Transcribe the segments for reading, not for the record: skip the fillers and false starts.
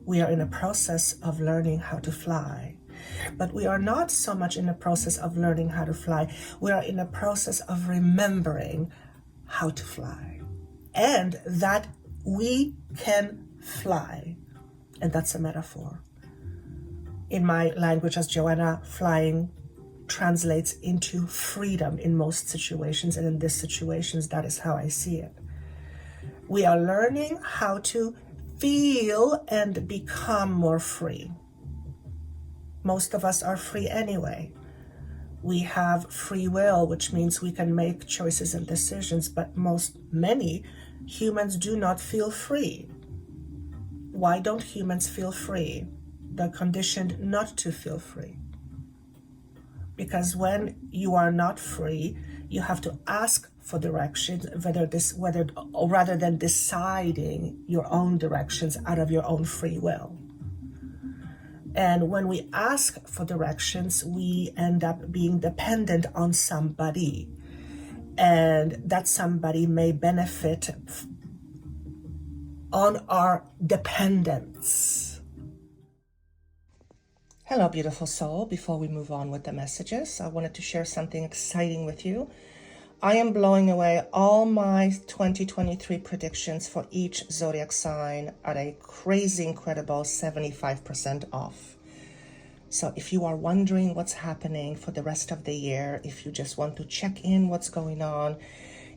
We are in a process of learning how to fly. But we are not so much in the process of learning how to fly. We are in a process of remembering how to fly. And that we can fly. And that's a metaphor. In my language as Joanna, flying translates into freedom in most situations. And in these situations, that is how I see it. We are learning how to feel and become more free. Most of us are free anyway. We have free will, which means we can make choices and decisions, but many humans do not feel free. Why don't humans feel free? They're conditioned not to feel free. Because when you are not free, you have to ask for directions, rather than deciding your own directions out of your own free will. And when we ask for directions, we end up being dependent on somebody. And that somebody may benefit on our dependence. Hello, beautiful soul. Before we move on with the messages, I wanted to share something exciting with you. I am blowing away all my 2023 predictions for each zodiac sign at a crazy, incredible 75% off. So if you are wondering what's happening for the rest of the year, if you just want to check in what's going on,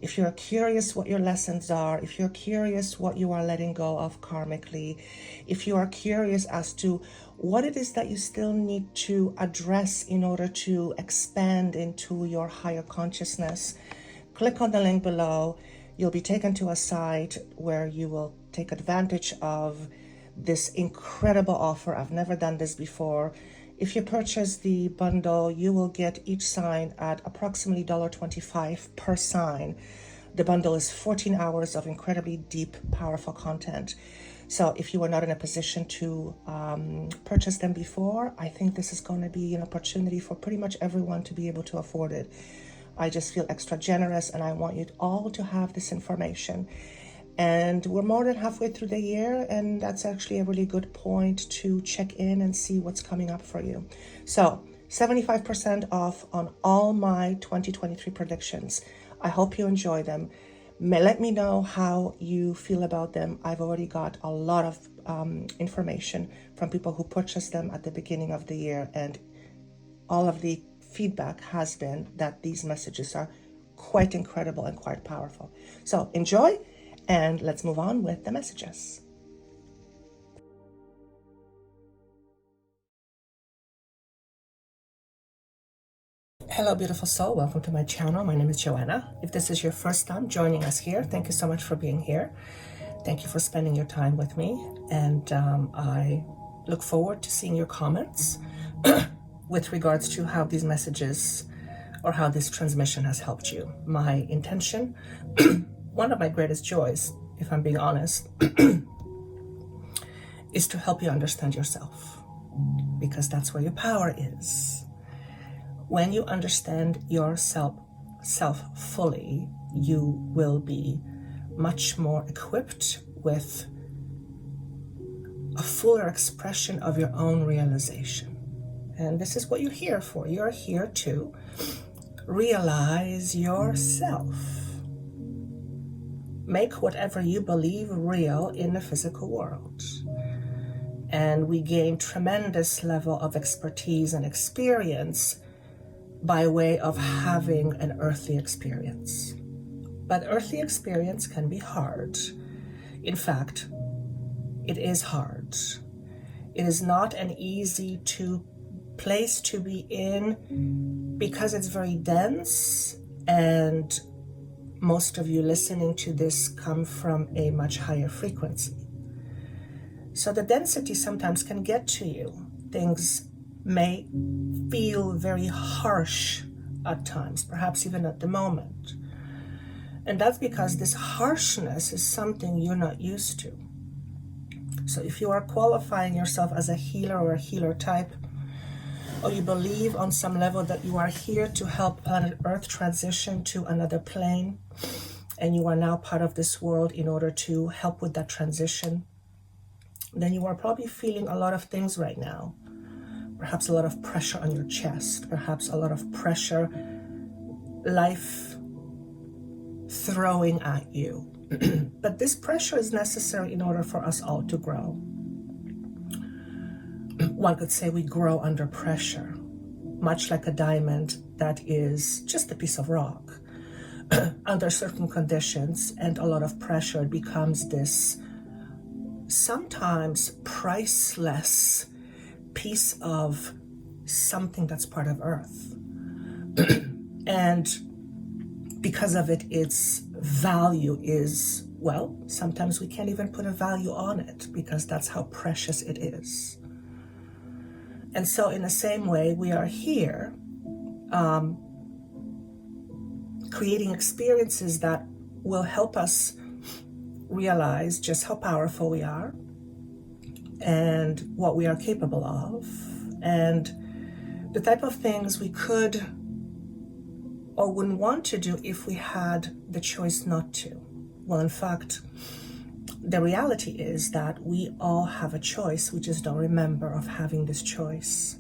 if you're curious what your lessons are, if you're curious what you are letting go of karmically, if you are curious as to what it is that you still need to address in order to expand into your higher consciousness, click on the link below. You'll be taken to a site where you will take advantage of this incredible offer. I've never done this before. If you purchase the bundle, you will get each sign at approximately $1.25 per sign. The bundle is 14 hours of incredibly deep, powerful content. So if you were not in a position to purchase them before, I think this is going to be an opportunity for pretty much everyone to be able to afford it. I just feel extra generous, and I want you all to have this information. And we're more than halfway through the year, and that's actually a really good point to check in and see what's coming up for you. So 75% off on all my 2023 predictions. I hope you enjoy them. Let me know how you feel about them. I've already got a lot of information from people who purchased them at the beginning of the year, and all of the feedback has been that these messages are quite incredible and quite powerful. So enjoy, and let's move on with the messages. Hello, beautiful soul. Welcome to my channel. My name is Joanna. If this is your first time joining us here, thank you so much for being here. Thank you for spending your time with me. And I look forward to seeing your comments with regards to how these messages or how this transmission has helped you. My intention, one of my greatest joys, if I'm being honest, is to help you understand yourself, because that's where your power is. When you understand yourself fully, you will be much more equipped with a fuller expression of your own realization. And this is what you're here for. You're here to realize yourself. Make whatever you believe real in the physical world. And we gain tremendous level of expertise and experience by way of having an earthly experience. But earthly experience can be hard. In fact, it is hard. It is not an easy place to be in, because it's very dense, and most of you listening to this come from a much higher frequency. So the density sometimes can get to you. Things may feel very harsh at times, perhaps even at the moment. And that's because this harshness is something you're not used to. So if you are qualifying yourself as a healer or a healer type, or you believe on some level that you are here to help planet Earth transition to another plane, and you are now part of this world in order to help with that transition, then you are probably feeling a lot of things right now. Perhaps a lot of pressure on your chest, perhaps a lot of pressure life throwing at you. But this pressure is necessary in order for us all to grow. One could say we grow under pressure, much like a diamond that is just a piece of rock. Under certain conditions and a lot of pressure, it becomes this sometimes priceless piece of something that's part of Earth. And because of it, its value is, well, sometimes we can't even put a value on it because that's how precious it is. And so in the same way, we are here creating experiences that will help us realize just how powerful we are and what we are capable of, and the type of things we could or wouldn't want to do if we had the choice not to. Well, in fact, the reality is that we all have a choice. We just don't remember of having this choice.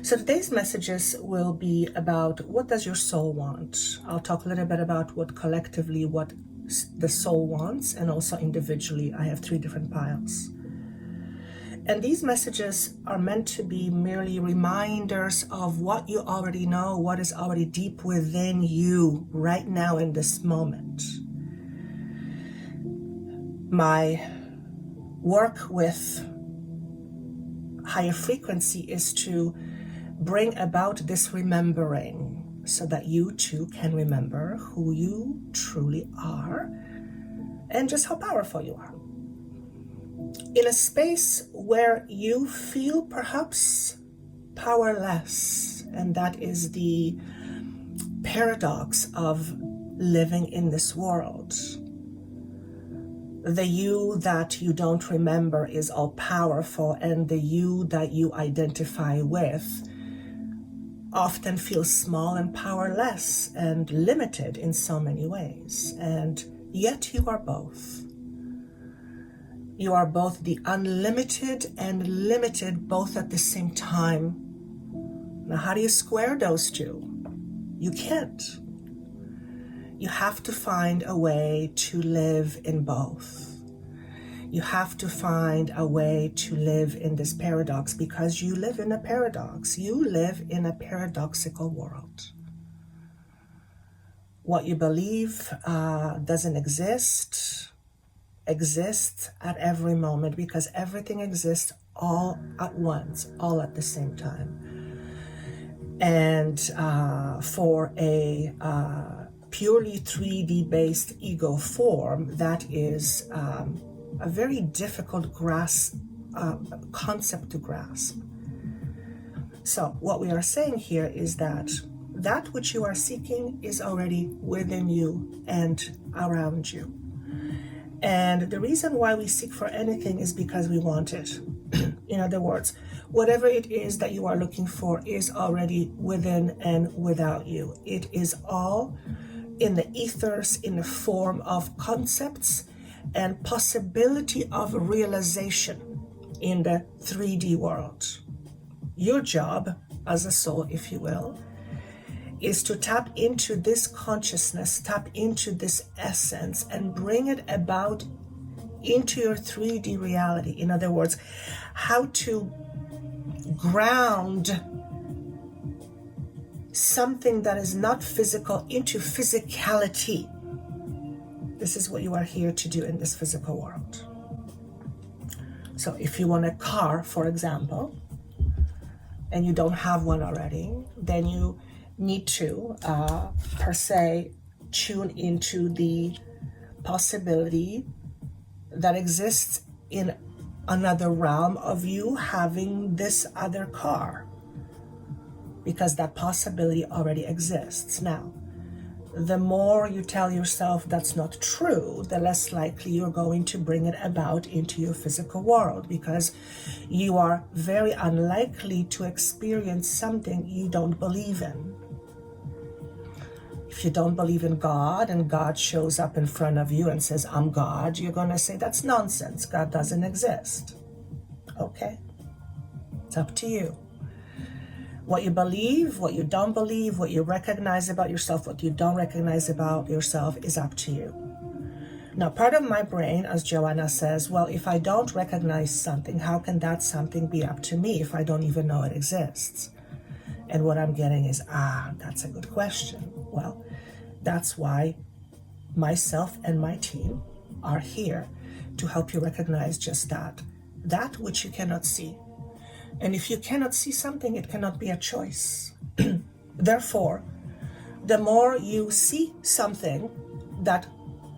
So today's messages will be about what does your soul want? I'll talk a little bit about what collectively, what the soul wants, and also individually. I have 3 different piles. And these messages are meant to be merely reminders of what you already know, what is already deep within you right now in this moment. My work with higher frequency is to bring about this remembering so that you too can remember who you truly are and just how powerful you are. In a space where you feel perhaps powerless, and that is the paradox of living in this world. The you that you don't remember is all powerful, and the you that you identify with often feels small and powerless and limited in so many ways. And yet you are both. You are both the unlimited and limited both at the same time. Now, how do you square those two? You can't. You have to find a way to live in both. You have to find a way to live in this paradox because you live in a paradox. You live in a paradoxical world. What you believe doesn't exists at every moment because everything exists all at once, all at the same time. And for a purely 3D based ego form, that is a very difficult concept to grasp. So what we are saying here is that which you are seeking is already within you and around you. And the reason why we seek for anything is because we want it. In other words, whatever it is that you are looking for is already within and without you. It is all in the ethers, in the form of concepts and possibility of realization in the 3D world. Your job as a soul, if you will, is to tap into this consciousness, tap into this essence, and bring it about into your 3D reality. In other words, how to ground something that is not physical into physicality. This is what you are here to do in this physical world. So if you want a car, for example, and you don't have one already, then you need to, per se, tune into the possibility that exists in another realm of you having this other car, because that possibility already exists. Now, the more you tell yourself that's not true, the less likely you're going to bring it about into your physical world, because you are very unlikely to experience something you don't believe in. If you don't believe in God and God shows up in front of you and says, I'm God, you're going to say, that's nonsense. God doesn't exist. Okay. It's up to you. What you believe, what you don't believe, what you recognize about yourself, what you don't recognize about yourself is up to you. Now, part of my brain, as Joanna says, well, if I don't recognize something, how can that something be up to me if I don't even know it exists? And what I'm getting is, that's a good question. Well, that's why myself and my team are here to help you recognize just that which you cannot see. And if you cannot see something, it cannot be a choice. Therefore, the more you see something that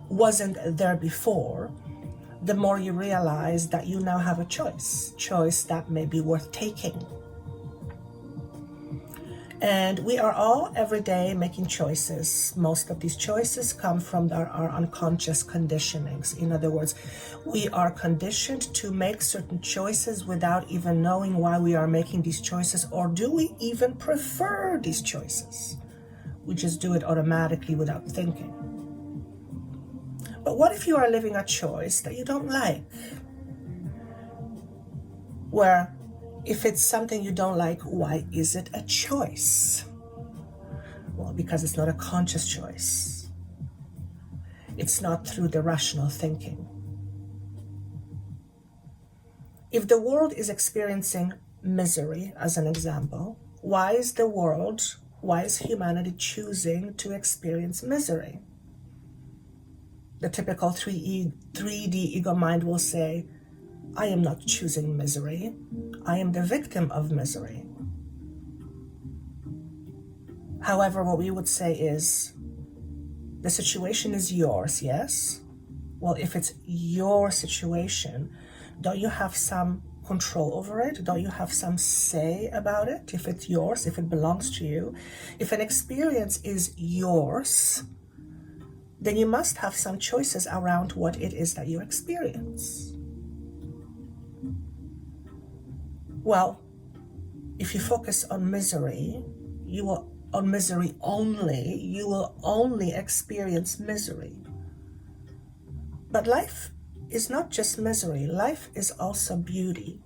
wasn't there before, the more you realize that you now have a choice that may be worth taking. And we are all every day making choices. Most of these choices come from our unconscious conditionings. In other words, we are conditioned to make certain choices without even knowing why we are making these choices, or do we even prefer these choices? We just do it automatically without thinking. But what if you are living a choice that you don't like? Where if it's something you don't like, why is it a choice? Well, because it's not a conscious choice. It's not through the rational thinking. If the world is experiencing misery, as an example, why is humanity choosing to experience misery? The typical 3D ego mind will say, I am not choosing misery. I am the victim of misery. However, what we would say is, the situation is yours, yes? Well, if it's your situation, don't you have some control over it? Don't you have some say about it? If it's yours, if it belongs to you, if an experience is yours, then you must have some choices around what it is that you experience. Well, if you focus on misery, you will only experience misery. But life is not just misery. Life is also beauty.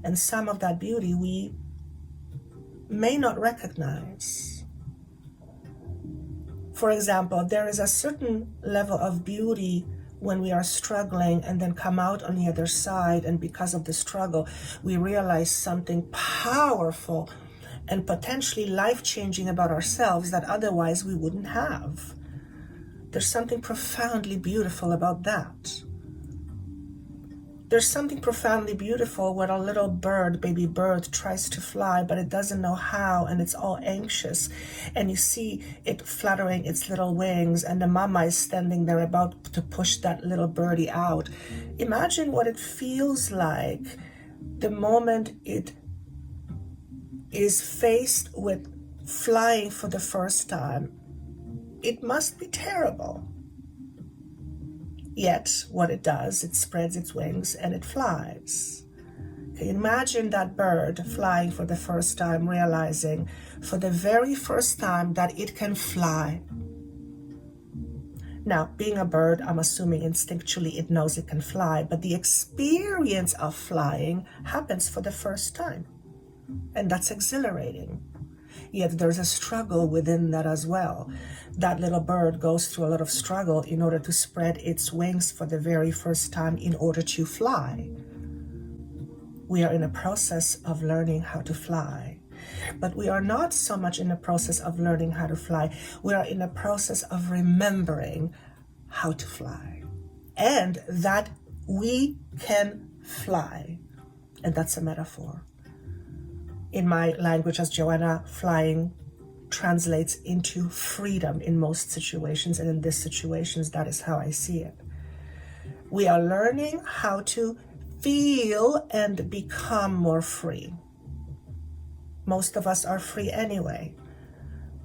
And some of that beauty we may not recognize. For example, there is a certain level of beauty when we are struggling and then come out on the other side, and because of the struggle, we realize something powerful and potentially life-changing about ourselves that otherwise we wouldn't have. There's something profoundly beautiful about that. There's something profoundly beautiful when a little baby bird tries to fly, but it doesn't know how, and it's all anxious. And you see it fluttering its little wings, and the mama is standing there about to push that little birdie out. Imagine what it feels like the moment it is faced with flying for the first time. It must be terrible. Yet, what it does, it spreads its wings and it flies. Okay, imagine that bird flying for the first time, realizing for the very first time that it can fly. Now, being a bird, I'm assuming instinctually it knows it can fly, but the experience of flying happens for the first time. And that's exhilarating. Yet there's a struggle within that as well. That little bird goes through a lot of struggle in order to spread its wings for the very first time in order to fly. We are in a process of learning how to fly. But we are not so much in the process of learning how to fly. We are in a process of remembering how to fly. And that we can fly. And that's a metaphor. In my language as Joanna, flying translates into freedom in most situations, and in these situations, that is how I see it. We are learning how to feel and become more free. Most of us are free anyway.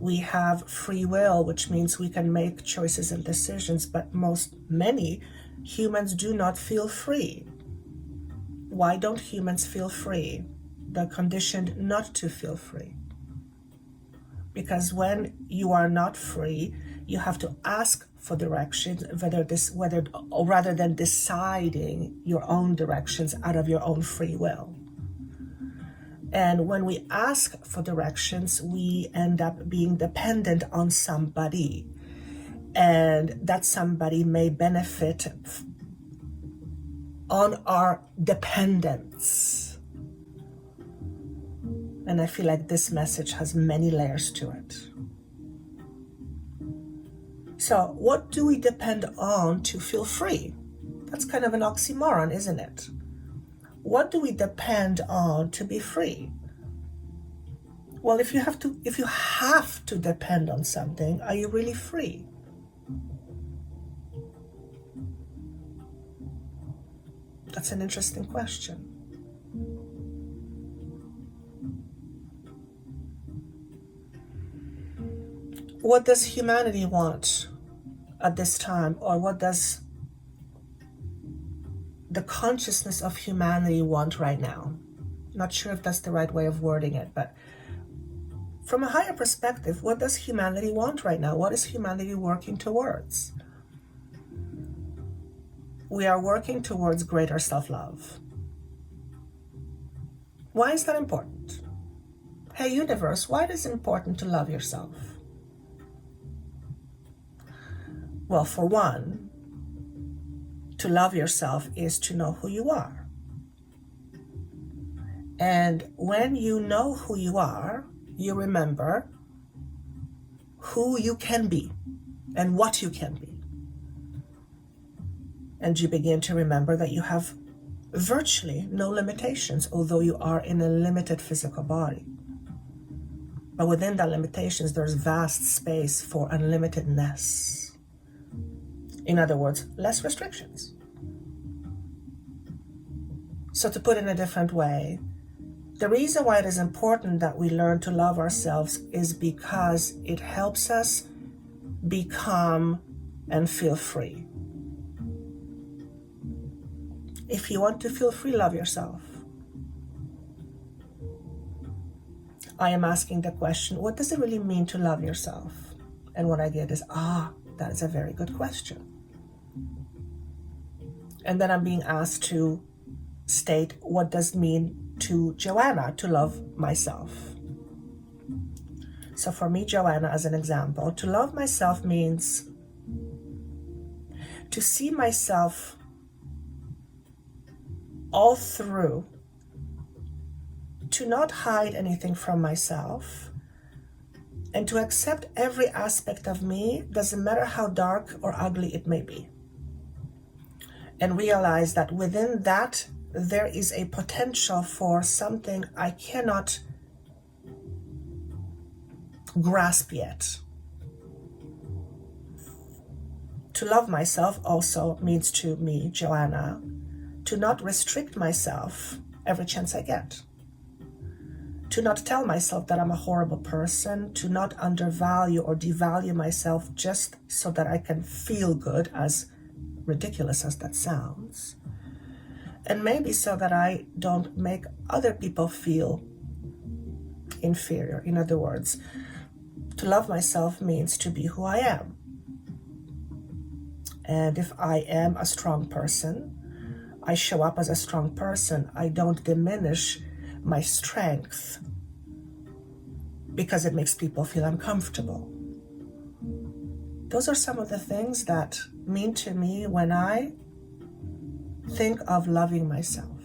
We have free will, which means we can make choices and decisions, but many humans do not feel free. Why don't humans feel free? They're conditioned not to feel free. Because when you are not free, you have to ask for directions, rather than deciding your own directions out of your own free will. And when we ask for directions, we end up being dependent on somebody. And that somebody may benefit on our dependence. And I feel like this message has many layers to it. So what do we depend on to feel free? That's kind of an oxymoron, isn't it? What do we depend on to be free? Well, if you have to depend on something, are you really free? That's an interesting question. What does humanity want at this time? Or what does the consciousness of humanity want right now? Not sure if that's the right way of wording it, but from a higher perspective, what does humanity want right now? What is humanity working towards? We are working towards greater self-love. Why is that important? Hey, universe, why is it important to love yourself? Well, for one, to love yourself is to know who you are. And when you know who you are, you remember who you can be and what you can be. And you begin to remember that you have virtually no limitations, although you are in a limited physical body. But within that limitations, there's vast space for unlimitedness. In other words, less restrictions. So to put it in a different way, the reason why it is important that we learn to love ourselves is because it helps us become and feel free. If you want to feel free, love yourself. I am asking the question, what does it really mean to love yourself? And what I get is, that is a very good question. And then I'm being asked to state what does it mean to Joanna to love myself. So for me, Joanna, as an example, to love myself means to see myself all through, to not hide anything from myself, and to accept every aspect of me, doesn't matter how dark or ugly it may be. And realize that within that, there is a potential for something I cannot grasp yet. To love myself also means to me, Joanna, to not restrict myself every chance I get. To not tell myself that I'm a horrible person, to not undervalue or devalue myself just so that I can feel good, as ridiculous as that sounds. And maybe so that I don't make other people feel inferior. In other words, to love myself means to be who I am. And if I am a strong person, I show up as a strong person. I don't diminish my strength because it makes people feel uncomfortable. Those are some of the things that mean to me when I think of loving myself.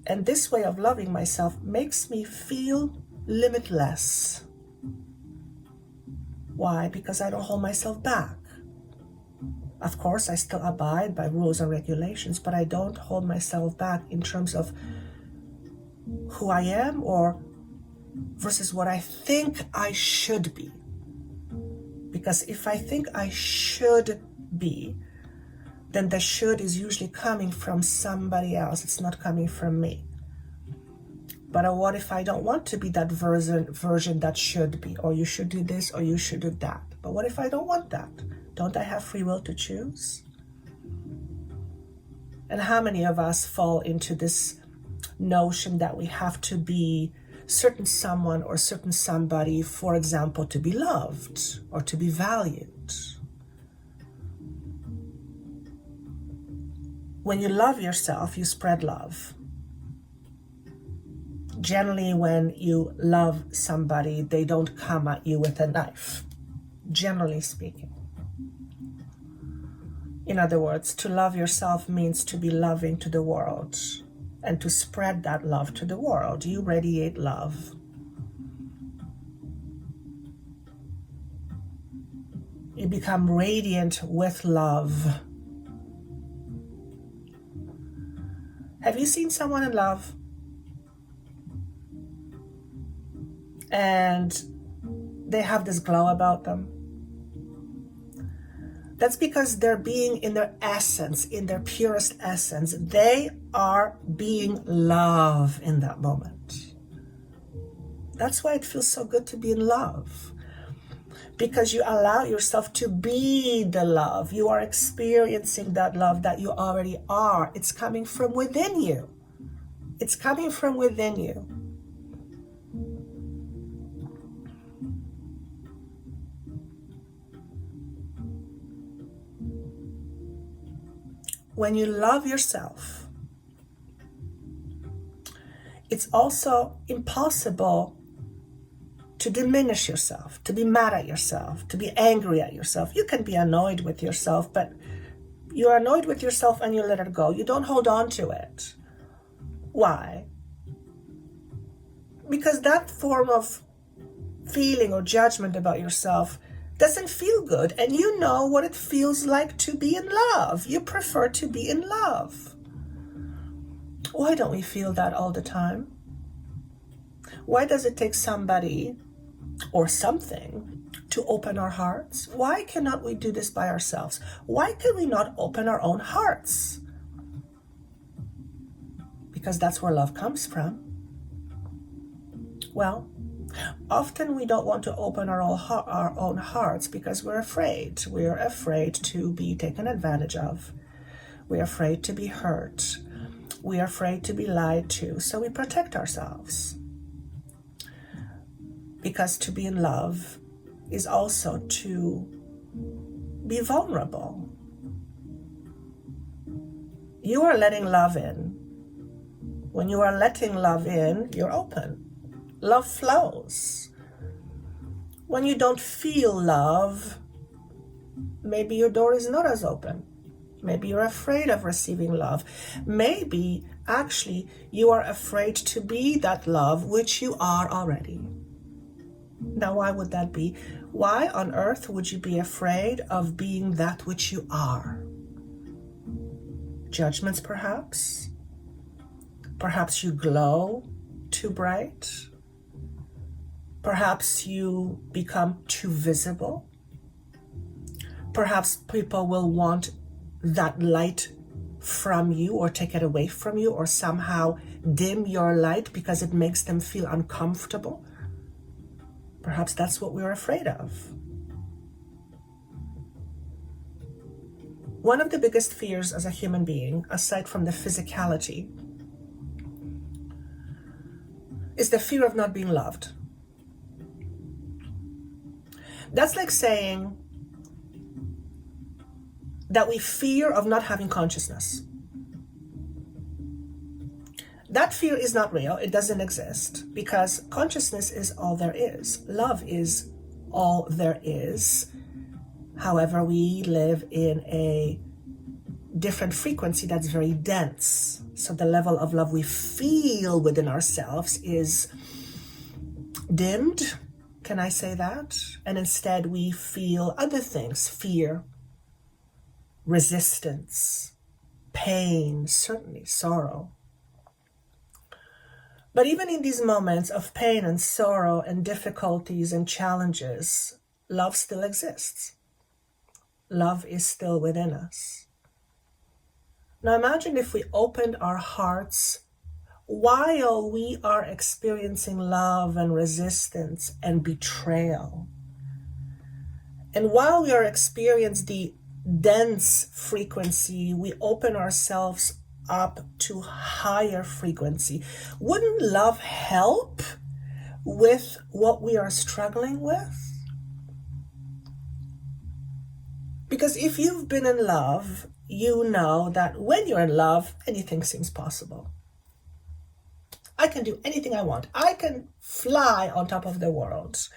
And this way of loving myself makes me feel limitless. Why? Because I don't hold myself back. Of course, I still abide by rules and regulations, but I don't hold myself back in terms of who I am or versus what I think I should be. Because if I think I should be, then the should is usually coming from somebody else. It's not coming from me. But what if I don't want to be that version that should be, or you should do this, or you should do that? But what if I don't want that? Don't I have free will to choose? And how many of us fall into this notion that we have to be certain someone or certain somebody, for example, to be loved or to be valued. When you love yourself, you spread love. Generally, when you love somebody, they don't come at you with a knife, generally speaking. In other words, to love yourself means to be loving to the world and to spread that love to the world. You radiate love. You become radiant with love. Have you seen someone in love and they have this glow about them? That's because they're being in their essence, in their purest essence. They are being love in that moment. That's why it feels so good to be in love. Because you allow yourself to be the love. You are experiencing that love that you already are. It's coming from within you. It's coming from within you. When you love yourself, it's also impossible to diminish yourself, to be mad at yourself, to be angry at yourself. You can be annoyed with yourself, but you're annoyed with yourself and you let it go. You don't hold on to it. Why? Because that form of feeling or judgment about yourself doesn't feel good, and you know what it feels like to be in love. You prefer to be in love. Why don't we feel that all the time? Why does it take somebody or something to open our hearts? Why cannot we do this by ourselves? Why can we not open our own hearts? Because that's where love comes from. Well, often we don't want to open our own hearts because we're afraid. We're afraid to be taken advantage of. We're afraid to be hurt. We're afraid to be lied to. So we protect ourselves. Because to be in love is also to be vulnerable. You are letting love in. When you are letting love in, you're open. Love flows. When you don't feel love, maybe your door is not as open. Maybe you're afraid of receiving love. Maybe, actually, you are afraid to be that love which you are already. Now, why would that be? Why on earth would you be afraid of being that which you are? Judgments, perhaps? Perhaps you glow too bright? Perhaps you become too visible? Perhaps people will want that light from you or take it away from you or somehow dim your light because it makes them feel uncomfortable. Perhaps that's what we're afraid of. One of the biggest fears as a human being, aside from the physicality, is the fear of not being loved. That's like saying that we fear of not having consciousness. That fear is not real. It doesn't exist because consciousness is all there is. Love is all there is. However, we live in a different frequency that's very dense. So the level of love we feel within ourselves is dimmed. Can I say that? And instead we feel other things: fear, resistance, pain, certainly sorrow. But even in these moments of pain and sorrow and difficulties and challenges, love still exists. Love is still within us. Now imagine if we opened our hearts while we are experiencing love and resistance and betrayal. And while we are experiencing the dense frequency, we open ourselves up to higher frequency. Wouldn't love help with what we are struggling with? Because if you've been in love, you know that when you're in love, anything seems possible. I can do anything I want. I can fly on top of the world.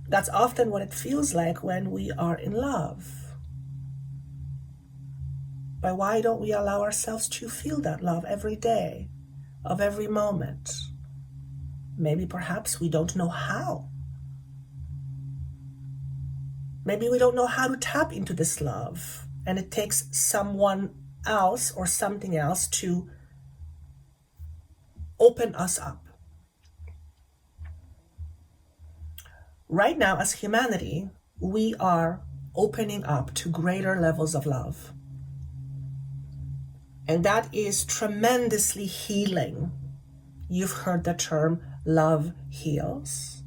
That's often what it feels like when we are in love. But why don't we allow ourselves to feel that love every day, of every moment? Maybe perhaps we don't know how. Maybe we don't know how to tap into this love, and it takes someone else or something else to open us up. Right now, as humanity, we are opening up to greater levels of love. And that is tremendously healing. You've heard the term love heals.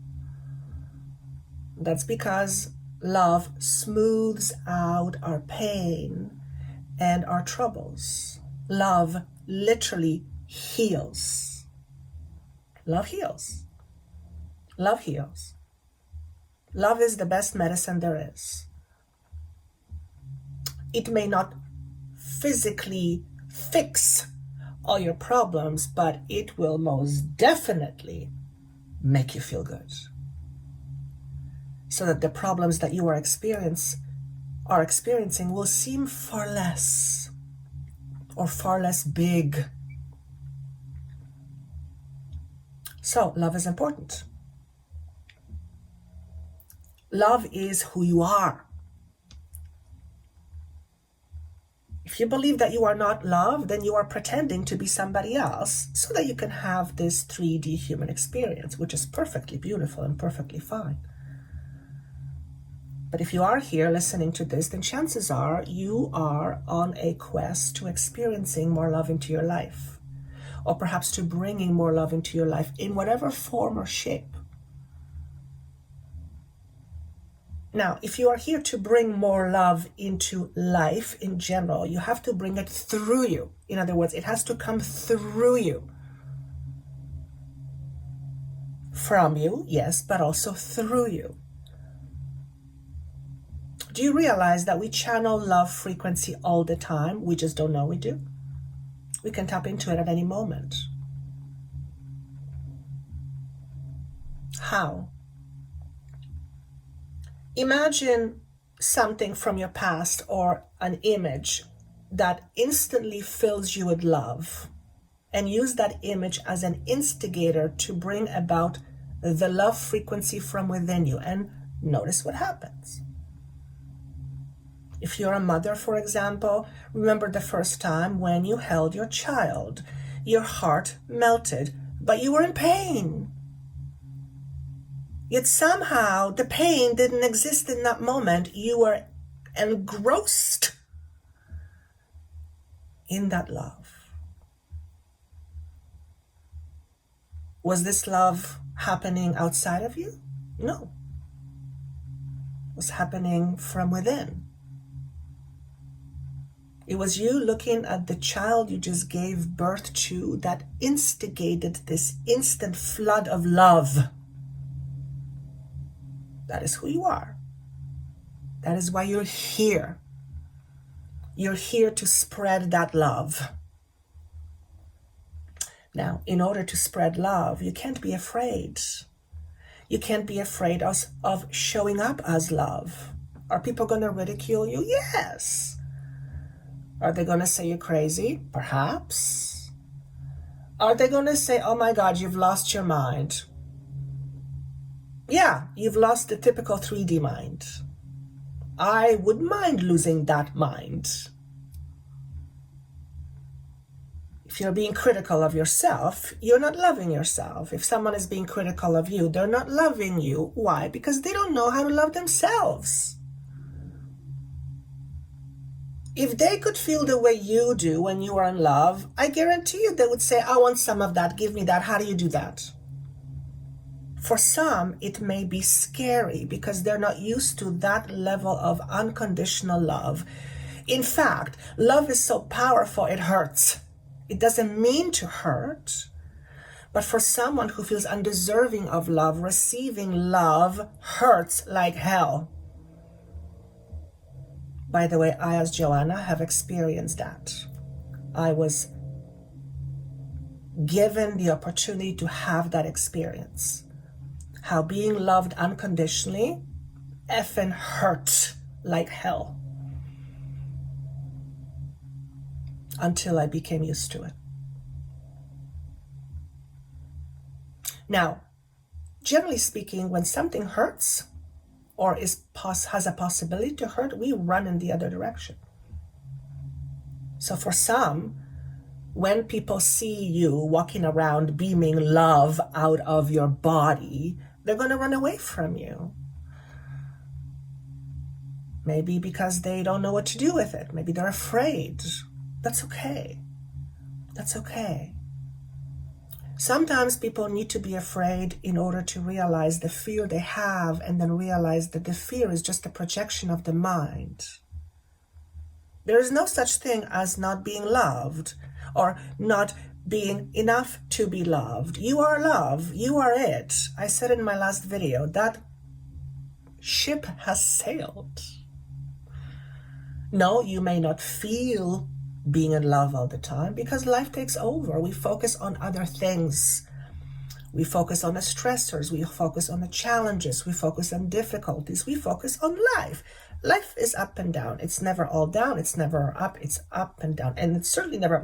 That's because love smooths out our pain and our troubles. Love literally heals. Love heals. Love heals. Love is the best medicine there is. It may not physically fix all your problems, but it will most definitely make you feel good. So that the problems that you are experiencing will seem far less big. So love is important. Love is who you are. If you believe that you are not love, then you are pretending to be somebody else so that you can have this 3D human experience, which is perfectly beautiful and perfectly fine. But if you are here listening to this, then chances are you are on a quest to experiencing more love into your life, or perhaps to bringing more love into your life in whatever form or shape. Now, if you are here to bring more love into life in general, you have to bring it through you. In other words, it has to come through you. From you, yes, but also through you. Do you realize that we channel love frequency all the time? We just don't know we do. We can tap into it at any moment. How? Imagine something from your past or an image that instantly fills you with love, and use that image as an instigator to bring about the love frequency from within you, and notice what happens. If you're a mother, for example, remember the first time when you held your child. Your heart melted, but you were in pain. Yet somehow the pain didn't exist in that moment. You were engrossed in that love. Was this love happening outside of you? No. It was happening from within. It was you looking at the child you just gave birth to that instigated this instant flood of love. That is who you are. That is why you're here. You're here to spread that love. Now, in order to spread love, you can't be afraid. You can't be afraid of showing up as love. Are people going to ridicule you? Yes. Are they going to say you're crazy? Perhaps. Are they going to say, oh my God, you've lost your mind? Yeah, you've lost the typical 3D mind. I would mind losing that mind. If you're being critical of yourself, you're not loving yourself. If someone is being critical of you, they're not loving you. Why? Because they don't know how to love themselves. If they could feel the way you do when you are in love, I guarantee you they would say, I want some of that, give me that. How do you do that? For some, it may be scary because they're not used to that level of unconditional love. In fact, love is so powerful, it hurts. It doesn't mean to hurt, But for someone who feels undeserving of love, receiving love hurts like hell. By the way, I, as Joanna, have experienced that. I was given the opportunity to have that experience. How being loved unconditionally effing hurt like hell. Until I became used to it. Now, generally speaking, when something hurts or has a possibility to hurt, we run in the other direction. So for some, when people see you walking around beaming love out of your body, they're going to run away from you. Maybe because they don't know what to do with it. Maybe they're afraid. That's okay. That's okay. Sometimes people need to be afraid in order to realize the fear they have, and then realize that the fear is just a projection of the mind. There is no such thing as not being loved or not being enough to be loved. You are love. You are it. I said in my last video, that ship has sailed. No, you may not feel being in love all the time because life takes over. We focus on other things. We focus on the stressors. We focus on the challenges. We focus on difficulties. We focus on life. Life is up and down. It's never all down. It's never up. It's up and down. And it's certainly never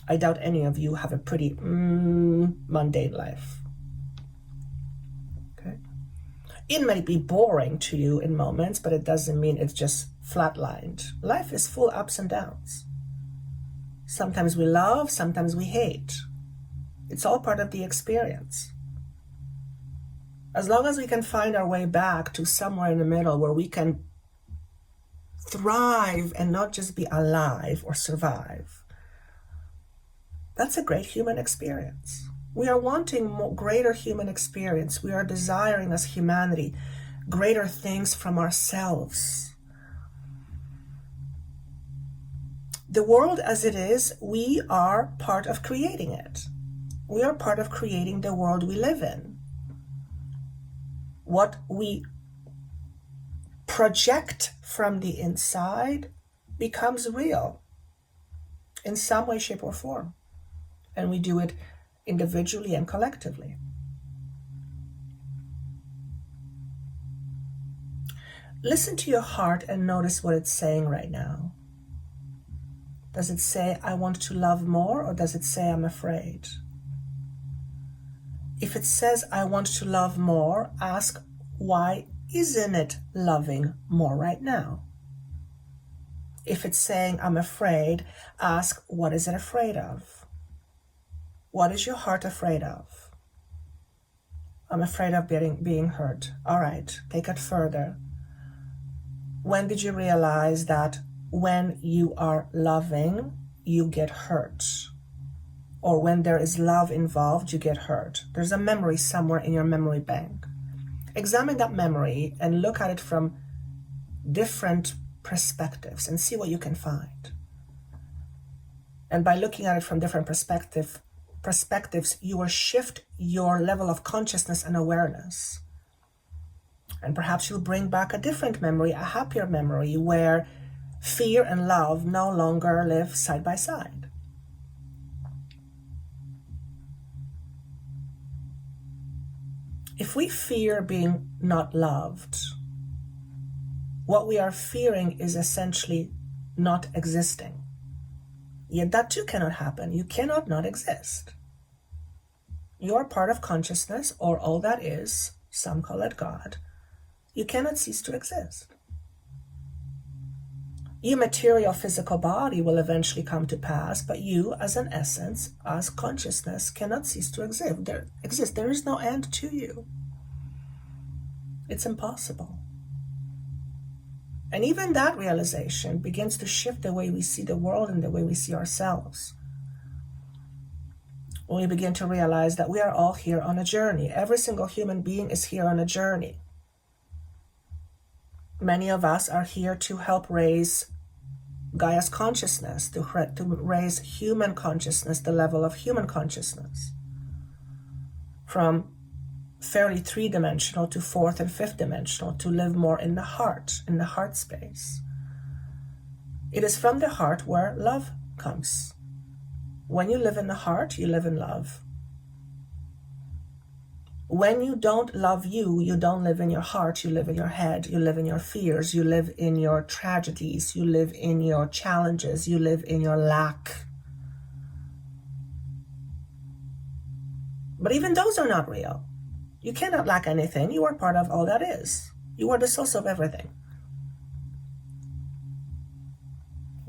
I doubt any of you have a pretty mundane life. Okay? It might be boring to you in moments, but it doesn't mean it's just flatlined. Life is full ups and downs. Sometimes we love, sometimes we hate. It's all part of the experience. As long as we can find our way back to somewhere in the middle where we can thrive and not just be alive or survive, that's a great human experience. We are wanting greater human experience. We are desiring as humanity greater things from ourselves. The world as it is, we are part of creating it. We are part of creating the world we live in. What we project from the inside becomes real in some way, shape, or form. And we do it individually and collectively. Listen to your heart and notice what it's saying right now. Does it say, I want to love more, or does it say, I'm afraid? If it says, I want to love more, ask, why isn't it loving more right now? If it's saying, I'm afraid, ask, what is it afraid of? What is your heart afraid of? I'm afraid of being hurt. All right, take it further. When did you realize that when you are loving, you get hurt? Or when there is love involved, you get hurt? There's a memory somewhere in your memory bank. Examine that memory and look at it from different perspectives and see what you can find. And by looking at it from different perspectives, you will shift your level of consciousness and awareness. And perhaps you'll bring back a different memory, a happier memory, where fear and love no longer live side by side. If we fear being not loved, what we are fearing is essentially not existing. Yet that too cannot happen. You cannot not exist. You are part of consciousness, or all that is, some call it God. You cannot cease to exist. Your material physical body will eventually come to pass, but you as an essence, as consciousness, cannot cease to exist. There is no end to you. It's impossible. And even that realization begins to shift the way we see the world and the way we see ourselves. When we begin to realize that we are all here on a journey. Every single human being is here on a journey. Many of us are here to help raise Gaia's consciousness, to raise human consciousness, the level of human consciousness, from fairly three-dimensional to fourth and fifth dimensional, to live more in the heart space. It is from the heart where love comes. When you live in the heart, you live in love. When you don't love you, you don't live in your heart, you live in your head, you live in your fears, you live in your tragedies, you live in your challenges, you live in your lack. But even those are not real. You cannot lack anything. You are part of all that is. You are the source of everything.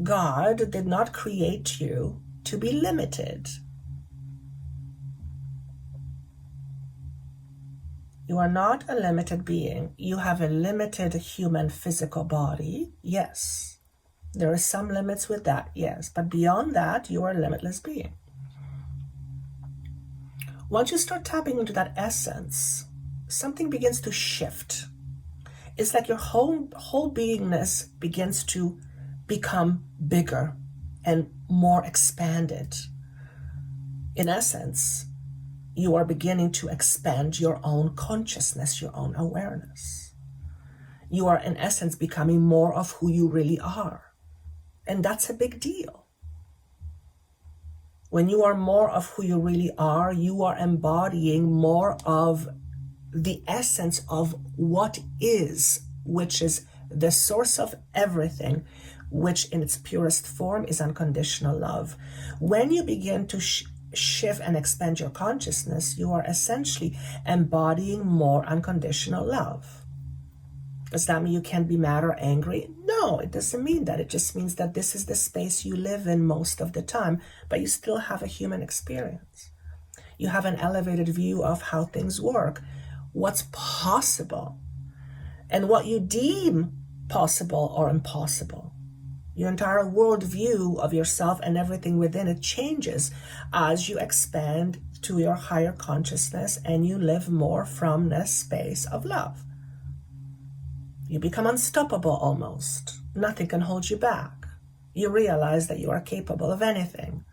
God did not create you to be limited. You are not a limited being. You have a limited human physical body, yes. There are some limits with that, yes. But beyond that, you are a limitless being. Once you start tapping into that essence, something begins to shift. It's like your whole beingness begins to become bigger and more expanded. In essence, you are beginning to expand your own consciousness, your own awareness. You are, in essence, becoming more of who you really are. And that's a big deal. When you are more of who you really are, you are embodying more of the essence of what is, which is the source of everything, which in its purest form is unconditional love. When you begin to shift and expand your consciousness, you are essentially embodying more unconditional love. Does that mean you can't be mad or angry? No, it doesn't mean that. It just means that this is the space you live in most of the time, but you still have a human experience. You have an elevated view of how things work, what's possible, and what you deem possible or impossible. Your entire worldview of yourself and everything within it changes as you expand to your higher consciousness and you live more from this space of love. You become unstoppable almost. Nothing can hold you back. You realize that you are capable of anything.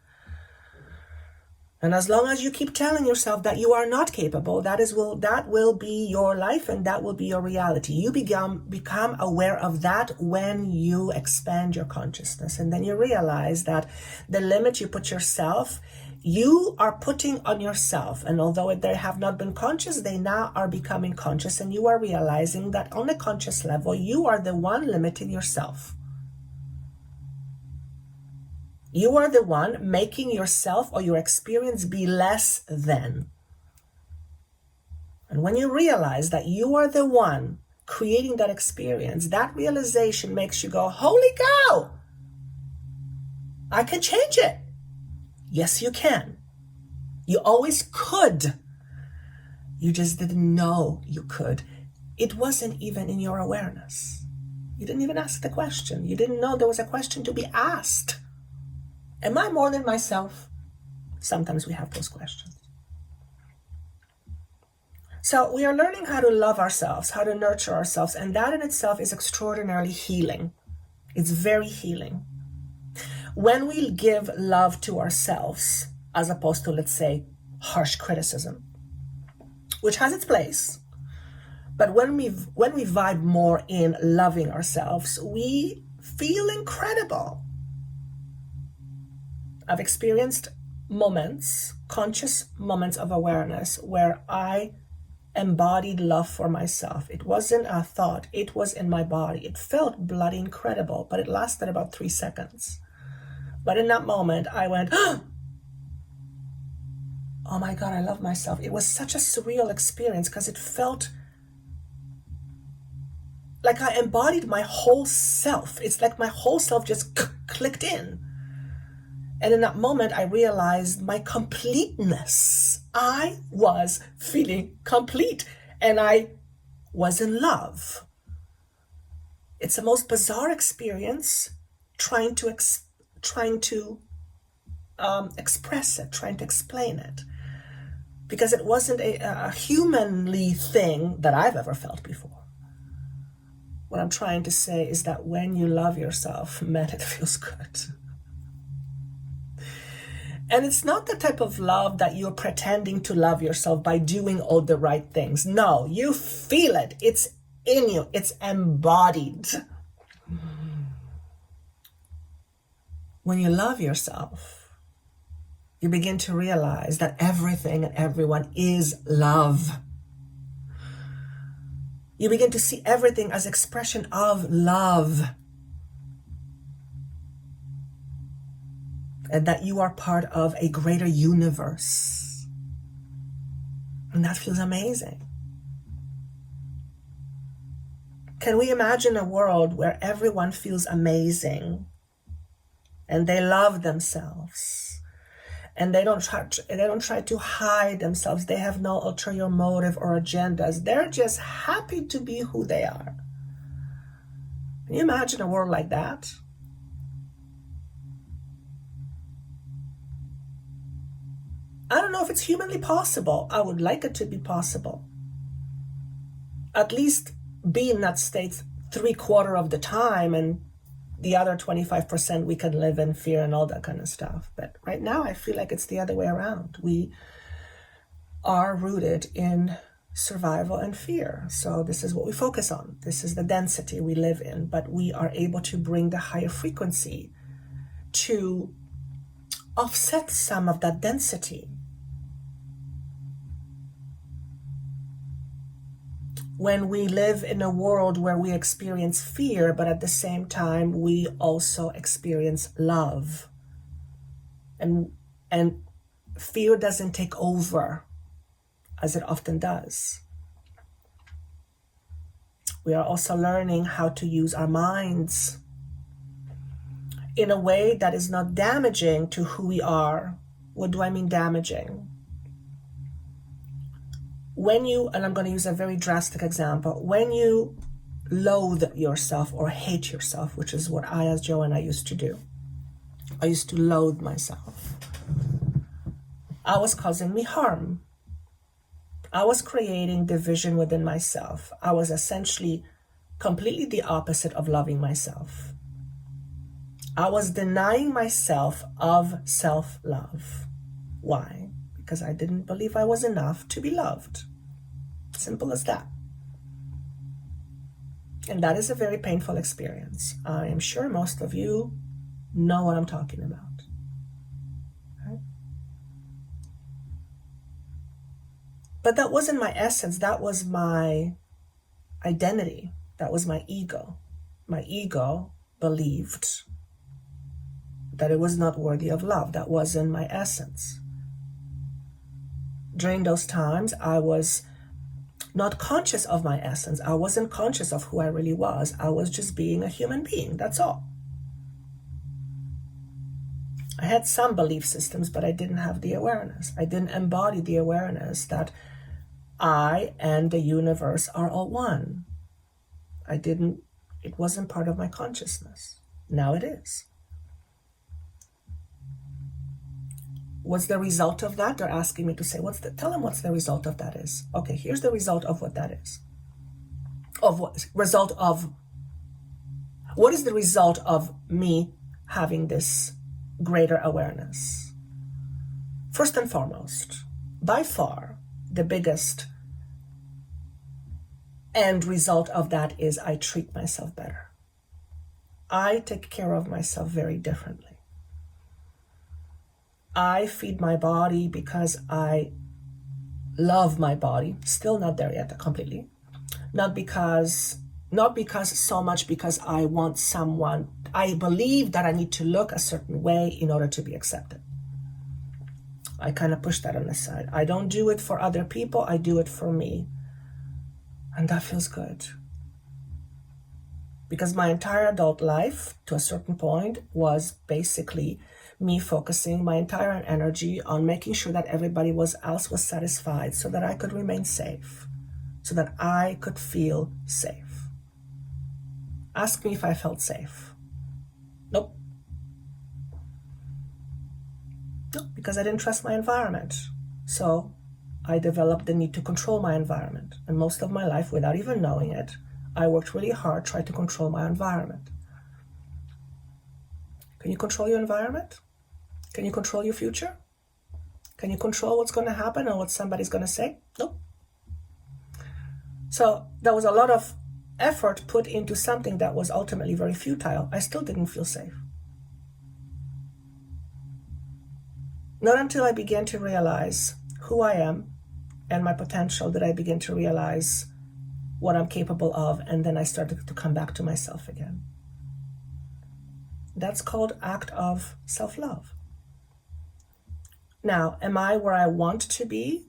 And as long as you keep telling yourself that you are not capable, that will be your life and that will be your reality. You become aware of that when you expand your consciousness. And then you realize that the limit you put yourself, you are putting on yourself. And although they have not been conscious, they now are becoming conscious. And you are realizing that on a conscious level, you are the one limiting yourself. You are the one making yourself or your experience be less than. And when you realize that you are the one creating that experience, that realization makes you go, holy cow, I can change it. Yes, you can. You always could. You just didn't know you could. It wasn't even in your awareness. You didn't even ask the question. You didn't know there was a question to be asked. Am I more than myself? Sometimes we have those questions. So we are learning how to love ourselves, how to nurture ourselves, and that in itself is extraordinarily healing. It's very healing. When we give love to ourselves, as opposed to, let's say, harsh criticism, which has its place, but when we vibe more in loving ourselves, we feel incredible. I've experienced moments, conscious moments of awareness where I embodied love for myself. It wasn't a thought, it was in my body. It felt bloody incredible, but it lasted about 3 seconds. But in that moment, I went, oh my God, I love myself. It was such a surreal experience because it felt like I embodied my whole self. It's like my whole self just clicked in. And in that moment, I realized my completeness. I was feeling complete and I was in love. It's the most bizarre experience trying to express it, trying to explain it. Because it wasn't a humanly thing that I've ever felt before. What I'm trying to say is that when you love yourself, man, it feels good. And it's not the type of love that you're pretending to love yourself by doing all the right things. No, you feel it. It's in you. It's embodied. When you love yourself, you begin to realize that everything and everyone is love. You begin to see everything as expression of love. And that you are part of a greater universe. And that feels amazing. Can we imagine a world where everyone feels amazing and they love themselves and they don't try to hide themselves. They have no ulterior motive or agendas. They're just happy to be who they are. Can you imagine a world like that? I don't know if it's humanly possible. I would like it to be possible. At least be in that state 3/4 of the time, and the other 25% we can live in fear and all that kind of stuff. But right now I feel like it's the other way around. We are rooted in survival and fear. So this is what we focus on. This is the density we live in, but we are able to bring the higher frequency to offset some of that density. When we live in a world where we experience fear, but at the same time, we also experience love. And fear doesn't take over as it often does. We are also learning how to use our minds in a way that is not damaging to who we are. What do I mean damaging? When you, and I'm going to use a very drastic example, when you loathe yourself or hate yourself, which is what I, as Joanna, used to do. I used to loathe myself. I was causing me harm. I was creating division within myself. I was essentially completely the opposite of loving myself. I was denying myself of self-love. Why? Because I didn't believe I was enough to be loved. Simple as that. And that is a very painful experience. I am sure most of you know what I'm talking about. Right? But that wasn't my essence. That was my identity. That was my ego. My ego believed that it was not worthy of love. That wasn't my essence. During those times, I was not conscious of my essence. I wasn't conscious of who I really was. I was just being a human being. That's all. I had some belief systems, but I didn't have the awareness. I didn't embody the awareness that I and the universe are all one. It wasn't part of my consciousness. Now it is. What's the result of that? They're asking me to say, tell them what's the result of that is. Okay, here's the result of what that is. What is the result of me having this greater awareness? First and foremost, by far, the biggest end result of that is I treat myself better. I take care of myself very differently. I feed my body because I love my body. Still not there yet completely. Not because so much because I want someone. I believe that I need to look a certain way in order to be accepted. I kind of push that on the side. I don't do it for other people. I do it for me. And that feels good. Because my entire adult life, to a certain point, was basically me focusing my entire energy on making sure that everybody else was satisfied so that I could remain safe, so that I could feel safe. Ask me if I felt safe. Nope. Nope, because I didn't trust my environment. So I developed the need to control my environment. And most of my life, without even knowing it, I worked really hard trying to control my environment. Can you control your environment? Can you control your future? Can you control what's going to happen or what somebody's going to say? Nope. So there was a lot of effort put into something that was ultimately very futile. I still didn't feel safe. Not until I began to realize who I am and my potential did I begin to realize what I'm capable of, and then I started to come back to myself again. That's called act of self-love. Now, am I where I want to be,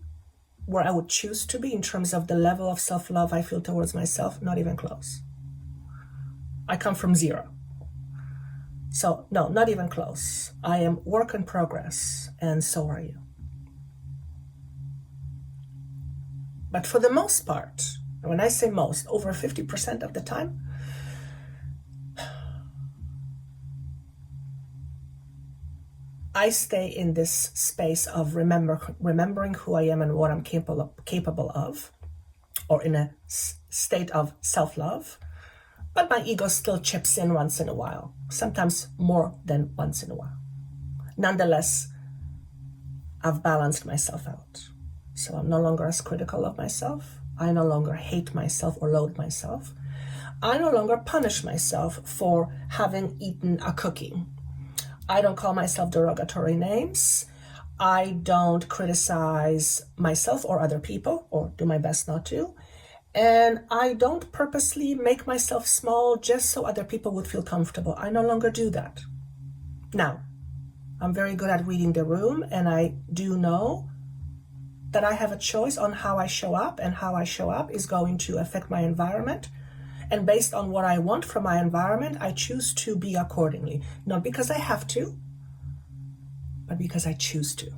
where I would choose to be in terms of the level of self-love I feel towards myself? Not even close. I come from zero. So no, not even close. I am work in progress, and so are you. But for the most part, and when I say most, over 50% of the time, I stay in this space of remembering who I am and what I'm capable of, or in a state of self-love, but my ego still chips in once in a while, sometimes more than once in a while. Nonetheless, I've balanced myself out. So I'm no longer as critical of myself. I no longer hate myself or loathe myself. I no longer punish myself for having eaten a cookie. I don't call myself derogatory names. I don't criticize myself or other people, or do my best not to. And I don't purposely make myself small just so other people would feel comfortable. I no longer do that. Now, I'm very good at reading the room, and I do know that I have a choice on how I show up, and how I show up is going to affect my environment. And based on what I want from my environment, I choose to be accordingly. Not because I have to, but because I choose to.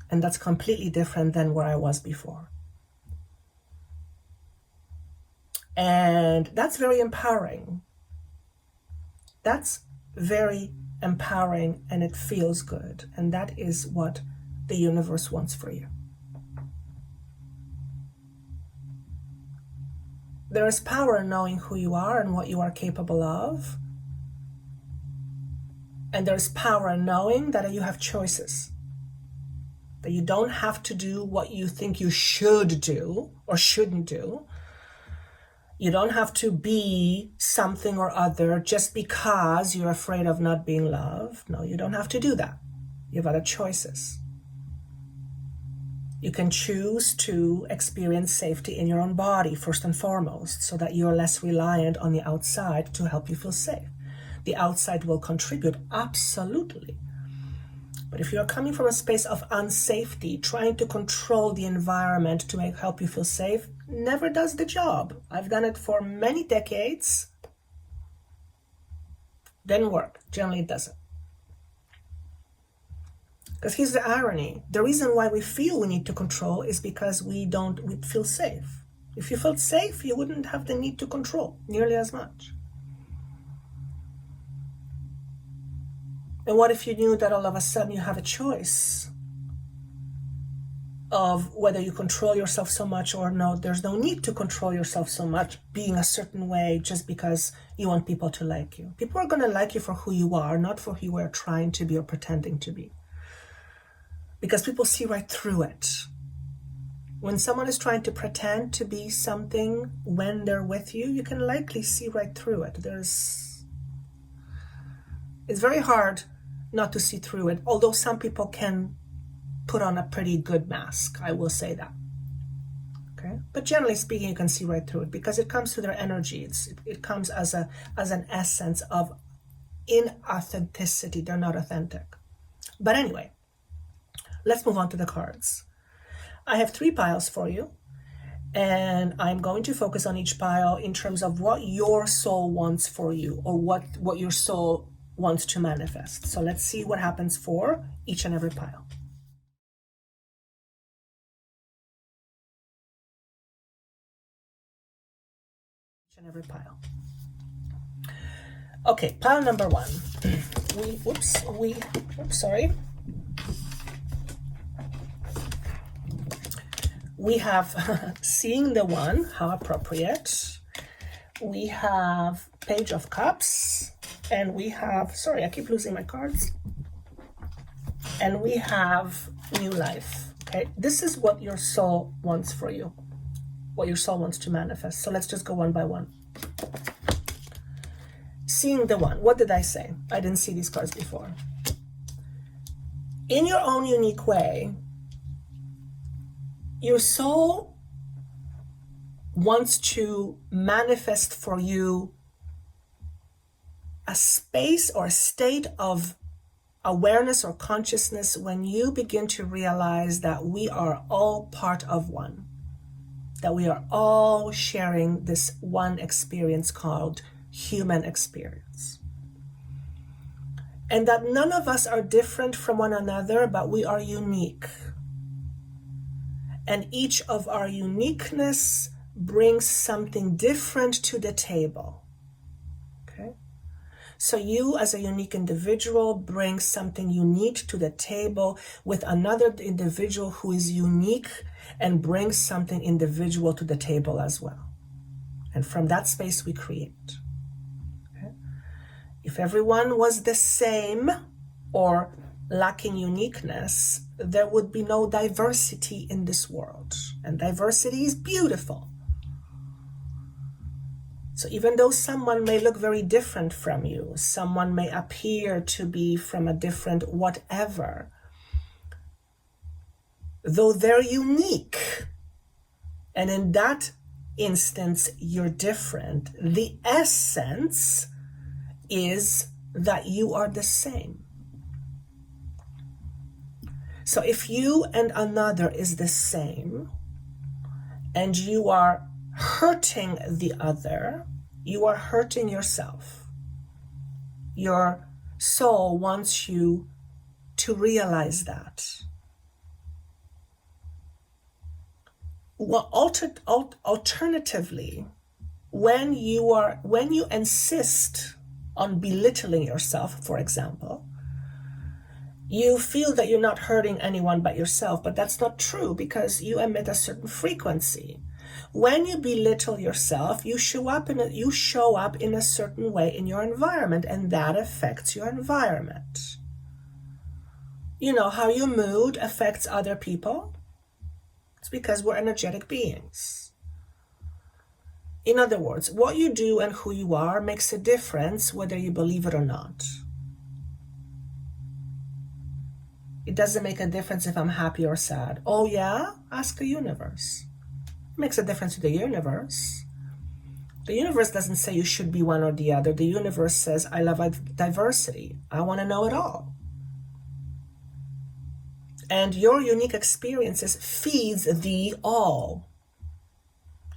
And that's completely different than where I was before. And that's very empowering. That's very empowering, and it feels good. And that is what the universe wants for you. There is power in knowing who you are and what you are capable of. And there's power in knowing that you have choices. That you don't have to do what you think you should do or shouldn't do. You don't have to be something or other just because you're afraid of not being loved. No, you don't have to do that. You have other choices. You can choose to experience safety in your own body, first and foremost, so that you're less reliant on the outside to help you feel safe. The outside will contribute, absolutely. But if you're coming from a space of unsafety, trying to control the environment to help you feel safe, never does the job. I've done it for many decades. Didn't work. Generally, it doesn't. Because here's the irony. The reason why we feel we need to control is because we feel safe. If you felt safe, you wouldn't have the need to control nearly as much. And what if you knew that all of a sudden you have a choice of whether you control yourself so much or no? There's no need to control yourself so much, being a certain way just because you want people to like you. People are going to like you for who you are, not for who you are trying to be or pretending to be. Because people see right through it. When someone is trying to pretend to be something when they're with you, you can likely see right through it. It's very hard not to see through it, although some people can put on a pretty good mask, I will say that. Okay? But generally speaking, you can see right through it because it comes through their energy. It comes as an essence of inauthenticity. They're not authentic. But anyway, let's move on to the cards. I have 3 piles for you, and I'm going to focus on each pile in terms of what your soul wants for you, or what your soul wants to manifest. So let's see what happens for each and every pile. Each and every pile. Okay, pile number 1. We have seeing the one, how appropriate. We have Page of Cups, and we have, sorry, I keep losing my cards. And we have New Life, okay? This is what your soul wants for you, what your soul wants to manifest. So let's just go one by one. Seeing the one, what did I say? I didn't see these cards before. In your own unique way, your soul wants to manifest for you a space or a state of awareness or consciousness when you begin to realize that we are all part of one, that we are all sharing this one experience called human experience. And that none of us are different from one another, but we are unique. And each of our uniqueness brings something different to the table. Okay? So you as a unique individual bring something unique to the table with another individual who is unique and brings something individual to the table as well. And from that space we create. Okay? If everyone was the same or lacking uniqueness, there would be no diversity in this world. And diversity is beautiful. So even though someone may look very different from you, someone may appear to be from a different whatever, though they're unique, and in that instance you're different, the essence is that you are the same. So if you and another is the same, and you are hurting the other, you are hurting yourself. Your soul wants you to realize that. Well, alternatively, when you insist on belittling yourself, for example, you feel that you're not hurting anyone but yourself, but that's not true because you emit a certain frequency. When you belittle yourself, you show up in a certain way in your environment, and that affects your environment. You know how your mood affects other people? It's because we're energetic beings. In other words, what you do and who you are makes a difference whether you believe it or not. It doesn't make a difference if I'm happy or sad. Oh yeah? Ask the universe. It makes a difference to the universe. The universe doesn't say you should be one or the other. The universe says, I love diversity. I want to know it all. And your unique experiences feeds the all.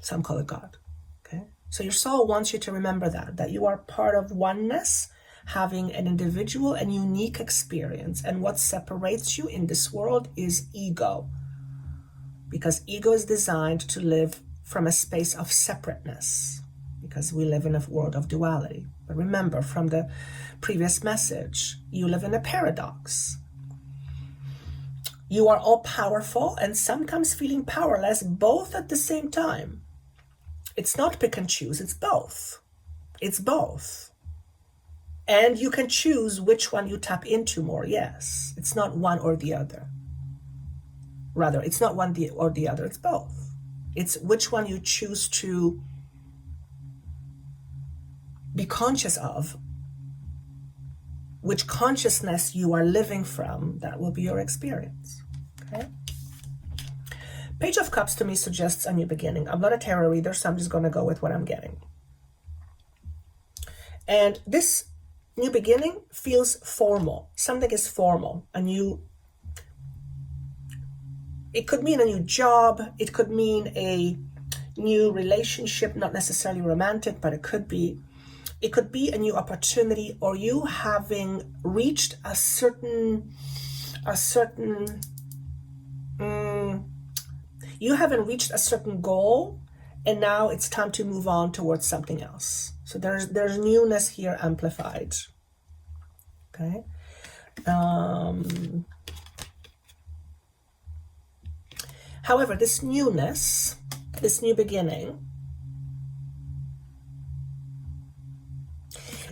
Some call it God. Okay? So your soul wants you to remember that you are part of oneness, having an individual and unique experience. And what separates you in this world is ego. Because ego is designed to live from a space of separateness. Because we live in a world of duality. But remember, from the previous message, you live in a paradox. You are all powerful and sometimes feeling powerless, both at the same time. It's not pick and choose, it's both. It's both. And you can choose which one you tap into more, yes. It's not one or the other. Rather, it's not one or the other, it's both. It's which one you choose to be conscious of, which consciousness you are living from, that will be your experience. Okay? Page of Cups to me suggests a new beginning. I'm not a tarot reader, so I'm just going to go with what I'm getting. And this new beginning feels formal. Something is formal. It could mean a new job. It could mean a new relationship, not necessarily romantic, but it could be a new opportunity, or you having reached you haven't reached a certain goal, and now it's time to move on towards something else. So there's newness here amplified. Okay. However, this newness, this new beginning,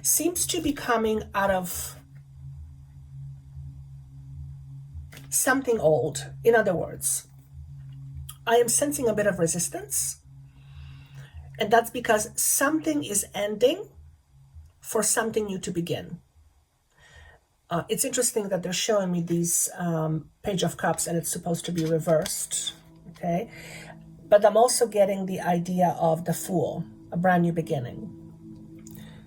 seems to be coming out of something old. In other words, I am sensing a bit of resistance, and that's because something is ending for something new to begin. It's interesting that they're showing me these Page of Cups, and it's supposed to be reversed, okay? But I'm also getting the idea of the Fool, a brand new beginning.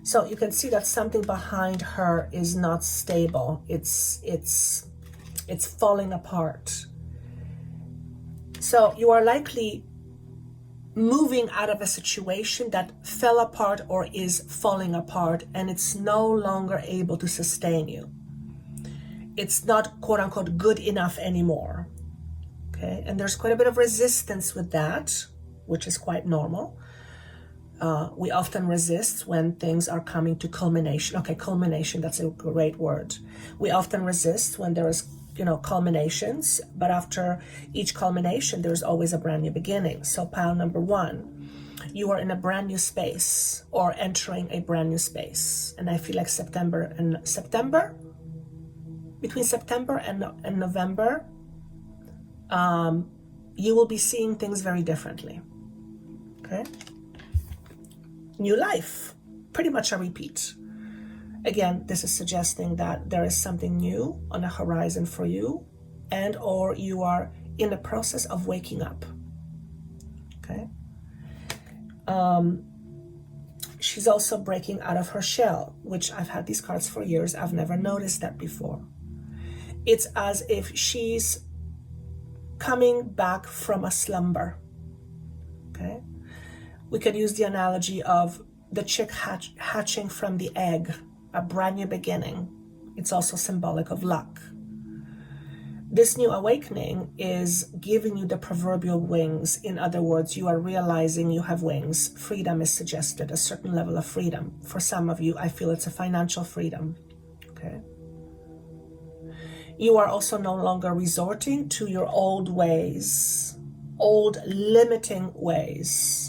So you can see that something behind her is not stable. It's falling apart. So you are likely moving out of a situation that fell apart or is falling apart, and it's no longer able to sustain you. It's not quote unquote good enough anymore. Okay, and there's quite a bit of resistance with that, which is quite normal. We often resist when things are coming to culmination. Okay, culmination, that's a great word. We often resist when there is, culminations, but after each culmination, there's always a brand new beginning. So pile number 1, you are in a brand new space or entering a brand new space. And I feel like between September and November, you will be seeing things very differently. Okay? New life, pretty much a repeat. Again, this is suggesting that there is something new on the horizon for you, and or you are in the process of waking up. Okay. She's also breaking out of her shell, which I've had these cards for years. I've never noticed that before. It's as if she's coming back from a slumber. Okay. We could use the analogy of the chick hatching from the egg, a brand new beginning. It's also symbolic of luck. This new awakening is giving you the proverbial wings. In other words, you are realizing you have wings. Freedom is suggested, a certain level of freedom. For some of you, I feel it's a financial freedom. Okay. You are also no longer resorting to your old ways, old limiting ways.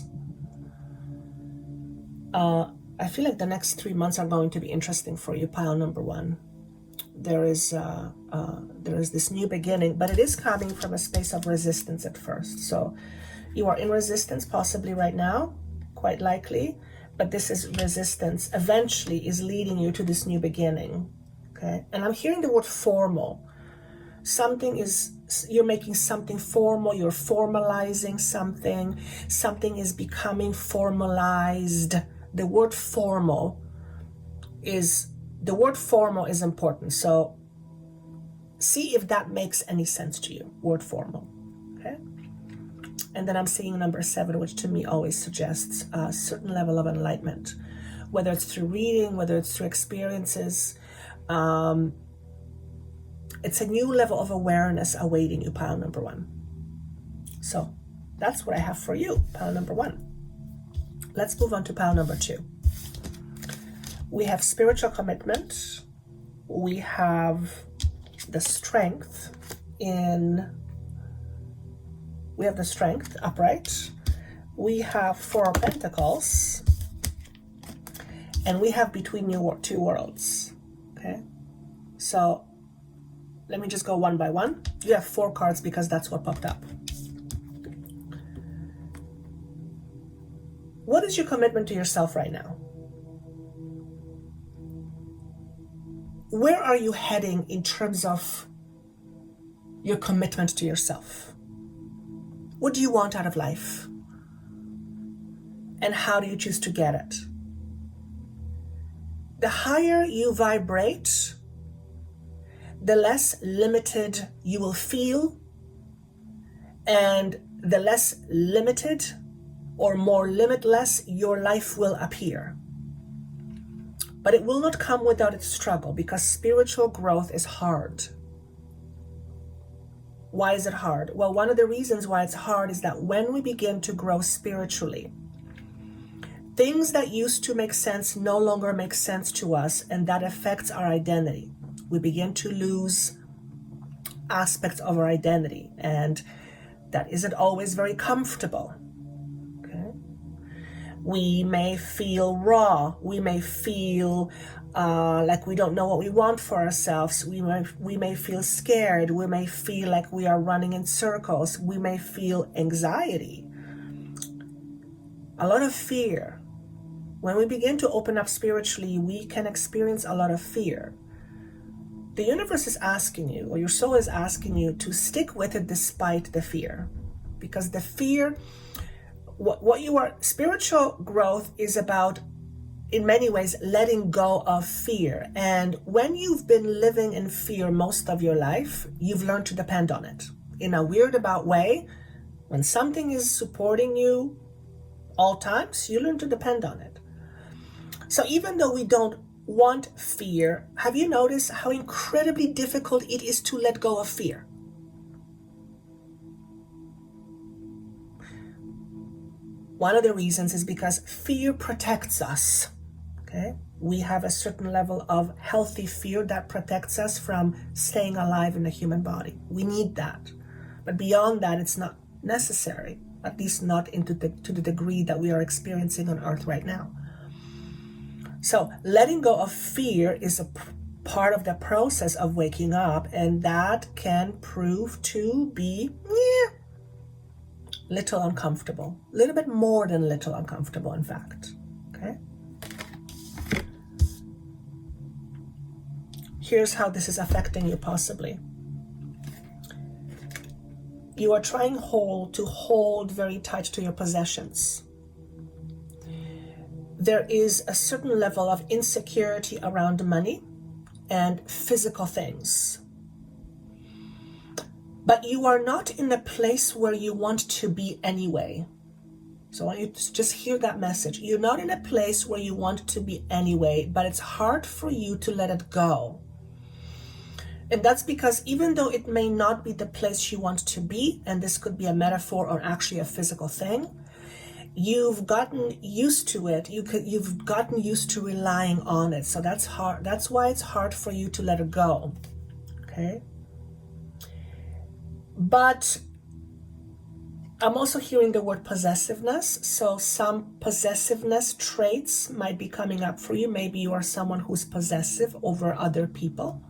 I feel like the next 3 months are going to be interesting for you, pile number 1. There is this new beginning, but it is coming from a space of resistance at first. So you are in resistance possibly right now, quite likely, but this is resistance eventually is leading you to this new beginning. Okay, and I'm hearing the word formal. You're making something formal, you're formalizing something is becoming formalized. The word formal is important. So see if that makes any sense to you, word formal. Okay. And then I'm seeing number 7, which to me always suggests a certain level of enlightenment, whether it's through reading, whether it's through experiences. It's a new level of awareness awaiting you, pile number 1. So that's what I have for you, pile number 1. Let's move on to pile number 2. We have spiritual commitment. We have the strength upright. We have 4 of Pentacles. And we have between two worlds. Okay. So let me just go one by one. You have 4 cards because that's what popped up. What is your commitment to yourself right now? Where are you heading in terms of your commitment to yourself? What do you want out of life? And how do you choose to get it? The higher you vibrate, the less limited you will feel, and the less limited or more limitless your life will appear. But it will not come without its struggle, because spiritual growth is hard. Why is it hard? Well, one of the reasons why it's hard is that when we begin to grow spiritually, things that used to make sense no longer make sense to us, and that affects our identity. We begin to lose aspects of our identity, and that isn't always very comfortable. Okay? We may feel raw. We may feel like we don't know what we want for ourselves. We may feel scared. We may feel like we are running in circles. We may feel anxiety, a lot of fear. When we begin to open up spiritually, we can experience a lot of fear. The universe is asking you, or your soul is asking you, to stick with it despite the fear. Because the fear, spiritual growth is about, in many ways, letting go of fear. And when you've been living in fear most of your life, you've learned to depend on it. In a weird about way, when something is supporting you all times, you learn to depend on it. So even though we don't want fear, have you noticed how incredibly difficult it is to let go of fear? One of the reasons is because fear protects us. Okay? We have a certain level of healthy fear that protects us from staying alive in the human body. We need that. But beyond that, it's not necessary, at least not to the degree that we are experiencing on Earth right now. So letting go of fear is a part of the process of waking up, and that can prove to be little uncomfortable, a little bit more than little uncomfortable, in fact. Okay. Here's how this is affecting you possibly. You are trying to hold very tight to your possessions. There is a certain level of insecurity around money and physical things. But you are not in a place where you want to be anyway. So I want you to just hear that message. You're not in a place where you want to be anyway, but it's hard for you to let it go. And that's because even though it may not be the place you want to be, and this could be a metaphor or actually a physical thing, you've gotten used to it. You've gotten used to relying on it. So that's hard. That's why it's hard for you to let it go. Okay. But I'm also hearing the word possessiveness. So some possessiveness traits might be coming up for you. Maybe you are someone who's possessive over other people.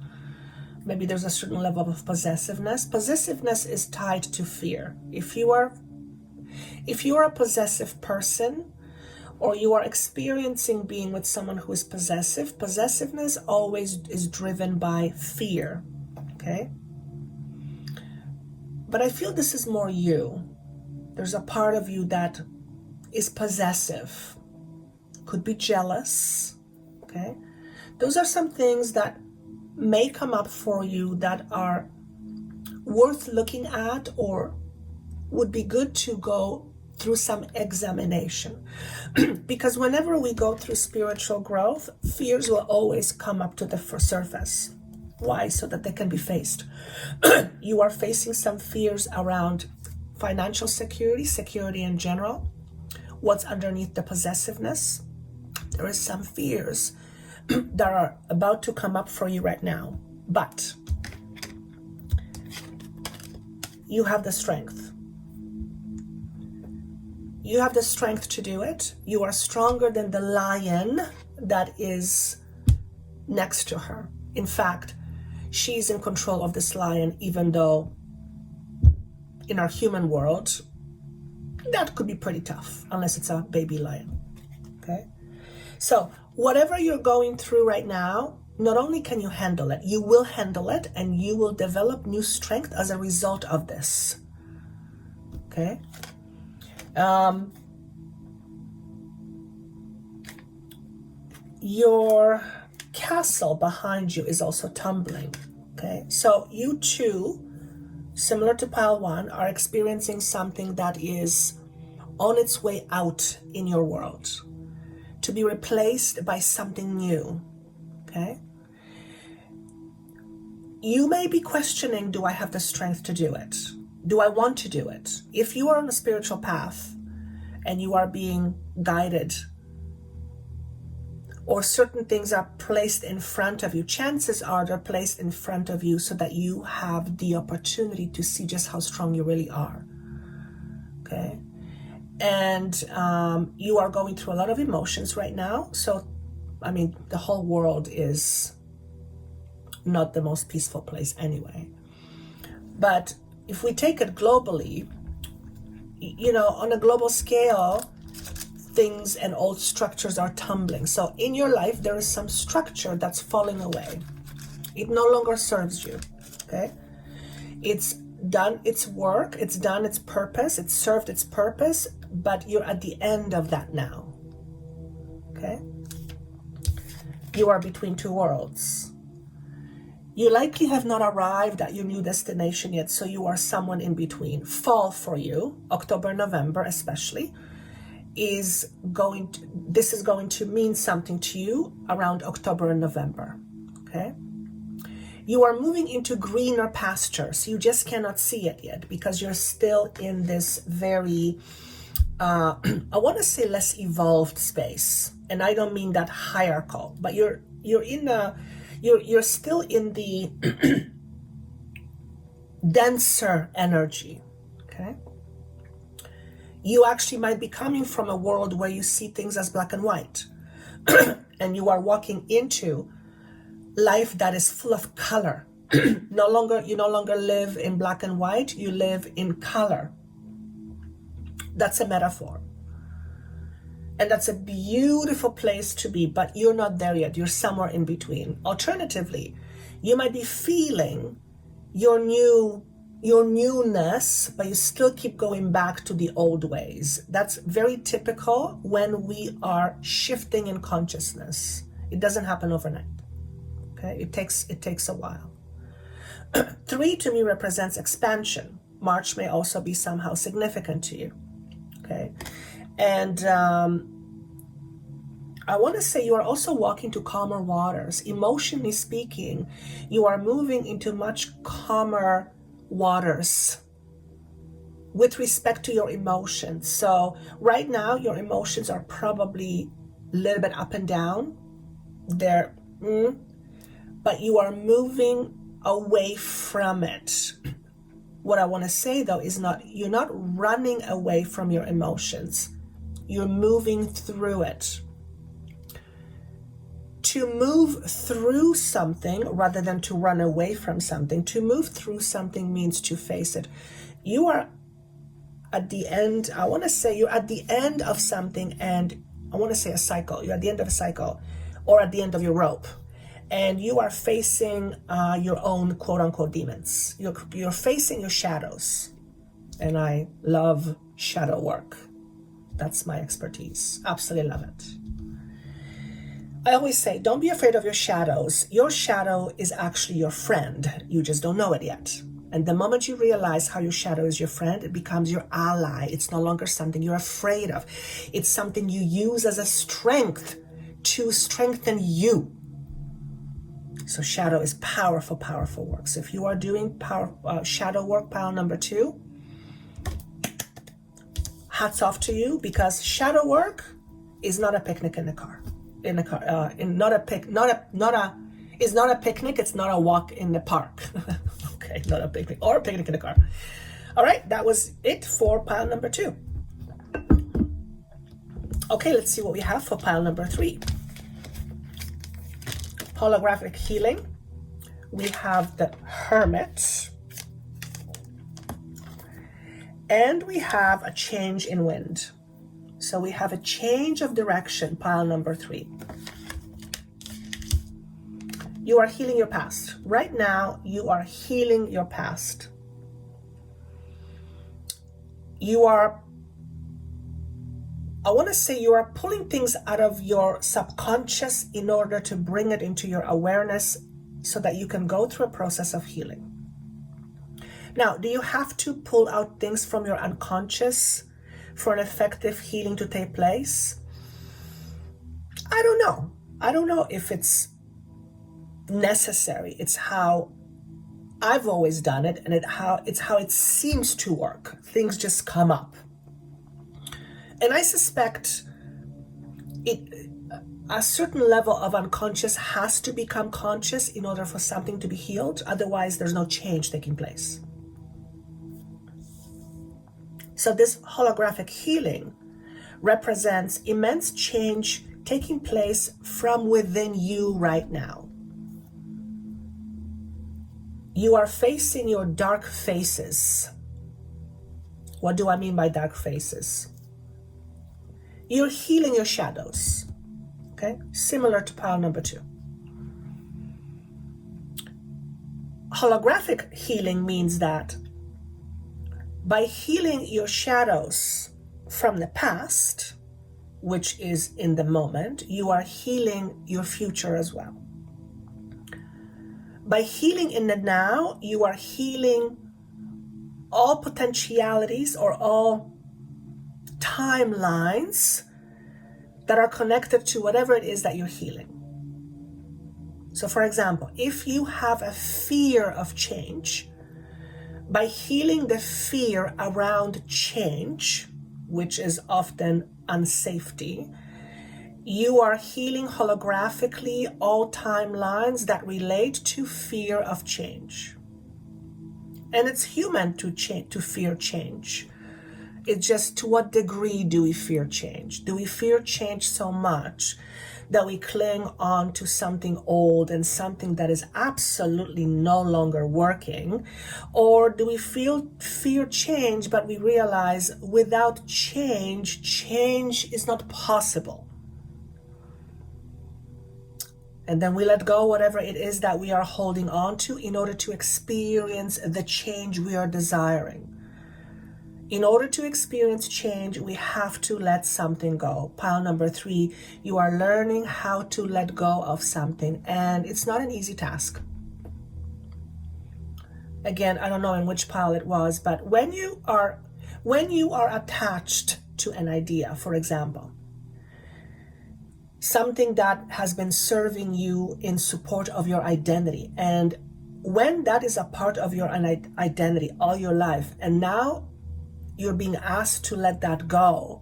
Maybe there's a certain level of possessiveness. Possessiveness is tied to fear. If you are a possessive person, or you are experiencing being with someone who is possessive, possessiveness always is driven by fear. Okay? But I feel this is more you. There's a part of you that is possessive. Could be jealous. Okay? Those are some things that may come up for you that are worth looking at, or would be good to go through some examination. Because whenever we go through spiritual growth, fears will always come up to the surface. Why? So that they can be faced. You are facing some fears around financial security in general. What's underneath the possessiveness? There is some fears that are about to come up for you right now. But you have the strength. You have the strength to do it. You are stronger than the lion that is next to her. In fact, she's in control of this lion, even though in our human world, that could be pretty tough, unless it's a baby lion. Okay? So whatever you're going through right now, not only can you handle it, you will handle it, and you will develop new strength as a result of this. Okay? Your castle behind you is also tumbling. Okay? So you too, similar to pile one, are experiencing something that is on its way out in your world, to be replaced by something new. Okay? You may be questioning, do I have the strength to do it? Do I want to do it? If you are on a spiritual path and you are being guided, or certain things are placed in front of you, chances are they're placed in front of you so that you have the opportunity to see just how strong you really are. okay? And you are going through a lot of emotions right now. So, I mean, the whole world is not the most peaceful place anyway. But if we take it globally, you know, on a global scale, things and old structures are tumbling. So in your life, there is some structure that's falling away. It no longer serves you, okay? It's done its work, it's done its purpose, it's served its purpose, but you're at the end of that now, okay? You are between two worlds. You likely have not arrived at your new destination yet, so you are someone in between. Fall for you, October, November especially, this is going to mean something to you around October and November, okay? You are moving into greener pastures. You just cannot see it yet because you're still in this very, I want to say less evolved space. And I don't mean that hierarchical, but you're still in the denser energy, okay? You actually might be coming from a world where you see things as black and white, and you are walking into life that is full of color. You no longer live in black and white, you live in color. That's a metaphor. And that's a beautiful place to be, but you're not there yet. You're somewhere in between. Alternatively, you might be feeling your newness, but you still keep going back to the old ways. That's very typical when we are shifting in consciousness. It doesn't happen overnight. Okay? It takes a while. 3 to me represents expansion. March may also be somehow significant to you. Okay? And I want to say you are also walking to calmer waters. Emotionally speaking, you are moving into much calmer waters with respect to your emotions. So right now, your emotions are probably a little bit up and down. But you are moving away from it. What I want to say though is you're not running away from your emotions. You're moving through it. To move through something rather than to run away from something. To move through something means to face it. You are at the end, I want to say you're at the end of something, and I want to say a cycle. You're at the end of a cycle or at the end of your rope. And you are facing your own quote unquote demons. You're facing your shadows. And I love shadow work. That's my expertise. Absolutely love it. I always say, don't be afraid of your shadows. Your shadow is actually your friend. You just don't know it yet. And the moment you realize how your shadow is your friend, it becomes your ally. It's no longer something you're afraid of. It's something you use as a strength to strengthen you. So shadow is powerful, powerful work. So if you are doing shadow work, pile number 2, hats off to you, because shadow work is not a picnic in the car. It's not a picnic. It's not a walk in the park. Okay, not a picnic or a picnic in the car. All right, that was it for pile number 2. Okay, let's see what we have for pile number 3. Holographic healing. We have the Hermit. And we have a change in wind. So we have a change of direction, pile number 3. You are healing your past. Right now, you are healing your past. I want to say you are pulling things out of your subconscious in order to bring it into your awareness so that you can go through a process of healing. Now, do you have to pull out things from your unconscious for an effective healing to take place? I don't know. I don't know if it's necessary. It's how I've always done it, and it's how it seems to work. Things just come up. And I suspect a certain level of unconscious has to become conscious in order for something to be healed. Otherwise, there's no change taking place. So this holographic healing represents immense change taking place from within you right now. You are facing your dark phases. What do I mean by dark phases? You're healing your shadows, okay? Similar to pile number 2. Holographic healing means that by healing your shadows from the past, which is in the moment, you are healing your future as well. By healing in the now, you are healing all potentialities or all timelines that are connected to whatever it is that you're healing. So for example, if you have a fear of change, by healing the fear around change, which is often unsafety, you are healing holographically all timelines that relate to fear of change. And it's human to fear change. It's just, to what degree do we fear change? Do we fear change so much that we cling on to something old and something that is absolutely no longer working? Or do we fear change, but we realize without change, change is not possible? And then we let go whatever it is that we are holding on to in order to experience the change we are desiring. In order to experience change, we have to let something go. Pile number 3, you are learning how to let go of something, and it's not an easy task. Again, I don't know in which pile it was, but when you are attached to an idea, for example, something that has been serving you in support of your identity, and when that is a part of your identity all your life, and now you're being asked to let that go,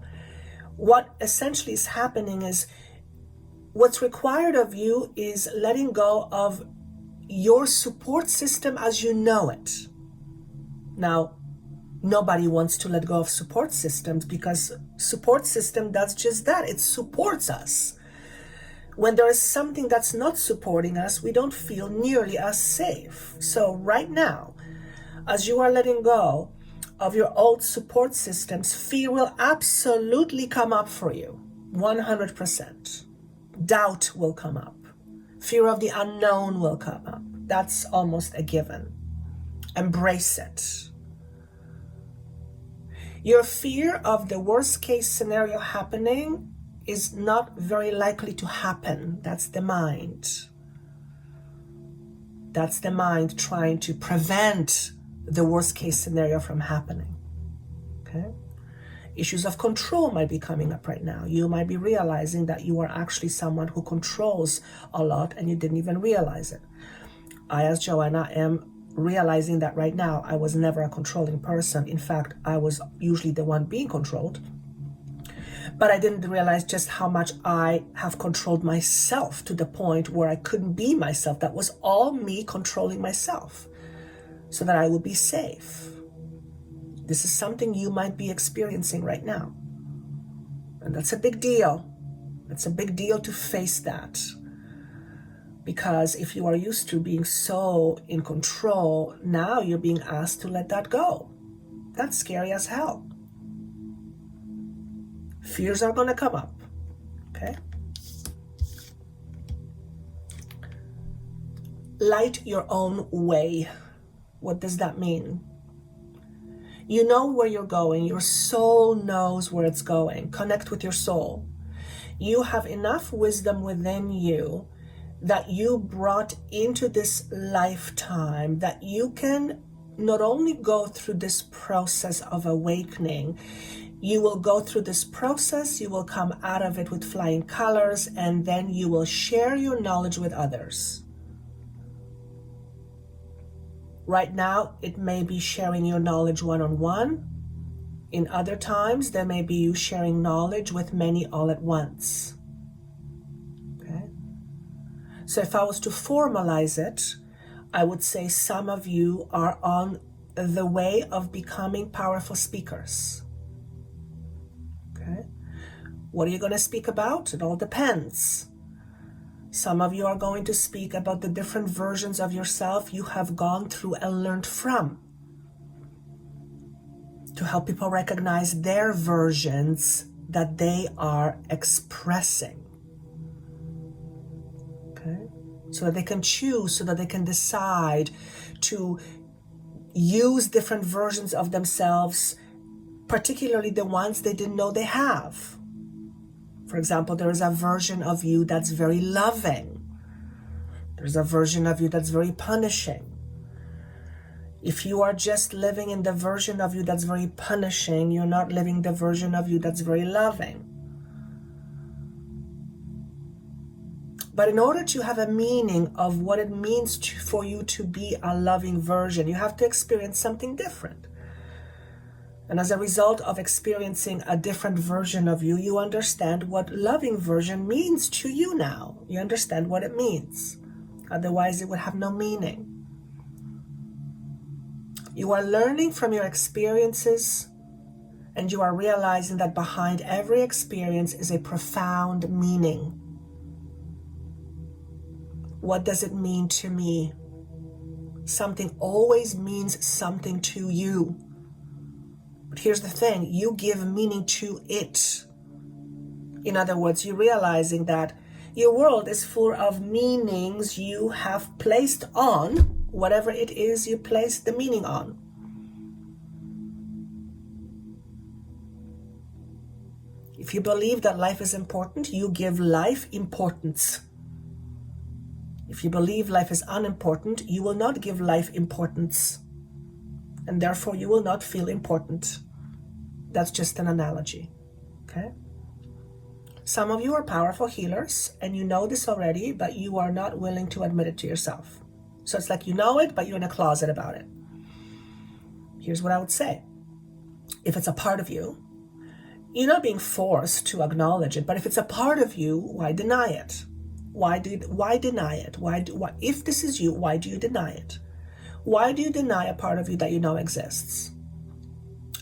what essentially is happening is, what's required of you is letting go of your support system as you know it. Now, nobody wants to let go of support systems, because support system does just that. It supports us. When there is something that's not supporting us, we don't feel nearly as safe. So right now, as you are letting go of your old support systems, fear will absolutely come up for you, 100%. Doubt will come up. Fear of the unknown will come up. That's almost a given. Embrace it. Your fear of the worst case scenario happening is not very likely to happen. That's the mind. That's the mind trying to prevent the worst case scenario from happening. Okay? Issues of control might be coming up right now. You might be realizing that you are actually someone who controls a lot and you didn't even realize it. I, as Joanna, am realizing that right now. I was never a controlling person. In fact, I was usually the one being controlled. But I didn't realize just how much I have controlled myself to the point where I couldn't be myself. That was all me controlling myself so that I would be safe. This is something you might be experiencing right now. And that's a big deal. It's a big deal to face that. Because if you are used to being so in control, now you're being asked to let that go. That's scary as hell. Fears are going to come up, okay? Light your own way. What does that mean? You know where you're going. Your soul knows where it's going. Connect with your soul. You have enough wisdom within you that you brought into this lifetime that you can not only go through this process of awakening, you will go through this process, you will come out of it with flying colors, and then you will share your knowledge with others. Right now, it may be sharing your knowledge one-on-one. In other times, there may be you sharing knowledge with many all at once. Okay? So if I was to formalize it, I would say some of you are on the way of becoming powerful speakers. Okay? What are you going to speak about? It all depends. Some of you are going to speak about the different versions of yourself you have gone through and learned from, to help people recognize their versions that they are expressing. Okay? So that they can choose, so that they can decide to use different versions of themselves, particularly the ones they didn't know they have. For example, there is a version of you that's very loving. There's a version of you that's very punishing. If you are just living in the version of you that's very punishing, you're not living the version of you that's very loving. But in order to have a meaning of what it means for you to be a loving version, you have to experience something different. And as a result of experiencing a different version of you, you understand what loving version means to you now. You understand what it means. Otherwise, it would have no meaning. You are learning from your experiences, and you are realizing that behind every experience is a profound meaning. What does it mean to me? Something always means something to you. But here's the thing, you give meaning to it. In other words, you're realizing that your world is full of meanings you have placed on whatever it is you place the meaning on. If you believe that life is important, you give life importance. If you believe life is unimportant, you will not give life importance. And therefore you will not feel important. That's just an analogy, okay? Some of you are powerful healers, and you know this already, but you are not willing to admit it to yourself. So it's like you know it, but you're in a closet about it. Here's what I would say. If it's a part of you, you're not being forced to acknowledge it, but if it's a part of you, why deny it? Why deny it? If this is you, why do you deny it? Why do you deny a part of you that you know exists?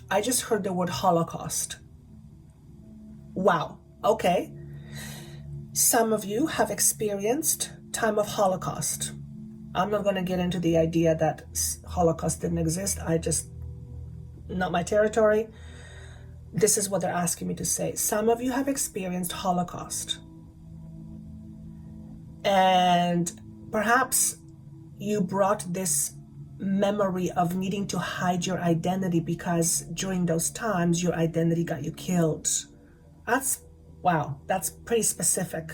I just heard the word Holocaust. Wow, okay. Some of you have experienced time of Holocaust. I'm not going to get into the idea that Holocaust didn't exist. Not my territory. This is what they're asking me to say. Some of you have experienced Holocaust. And perhaps you brought this memory of needing to hide your identity because during those times your identity got you killed. That's pretty specific.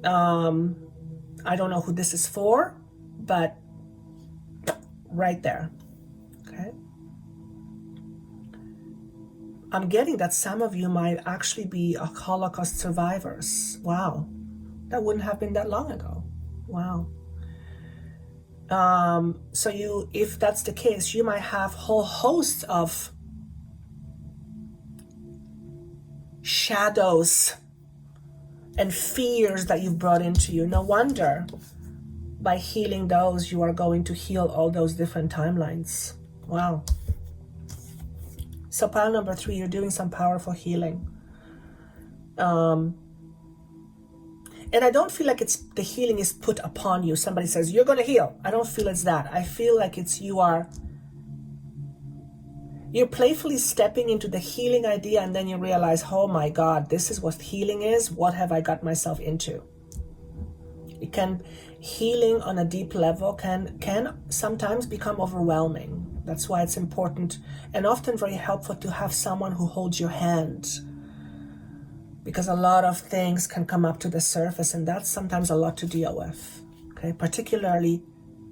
I don't know who this is for, but right there. Okay. I'm getting that some of you might actually be Holocaust survivors. Wow. That wouldn't have been that long ago. Wow. So if that's the case, you might have whole hosts of shadows and fears that you've brought into you. No wonder by healing those, you are going to heal all those different timelines. Wow. So pile number 3, you're doing some powerful healing. And I don't feel like the healing is put upon you. Somebody says, you're going to heal. I don't feel it's that. I feel like you're playfully stepping into the healing idea, and then you realize, oh my God, this is what healing is. What have I got myself into? Healing on a deep level can sometimes become overwhelming. That's why it's important and often very helpful to have someone who holds your hand. Because a lot of things can come up to the surface, and that's sometimes a lot to deal with, okay? Particularly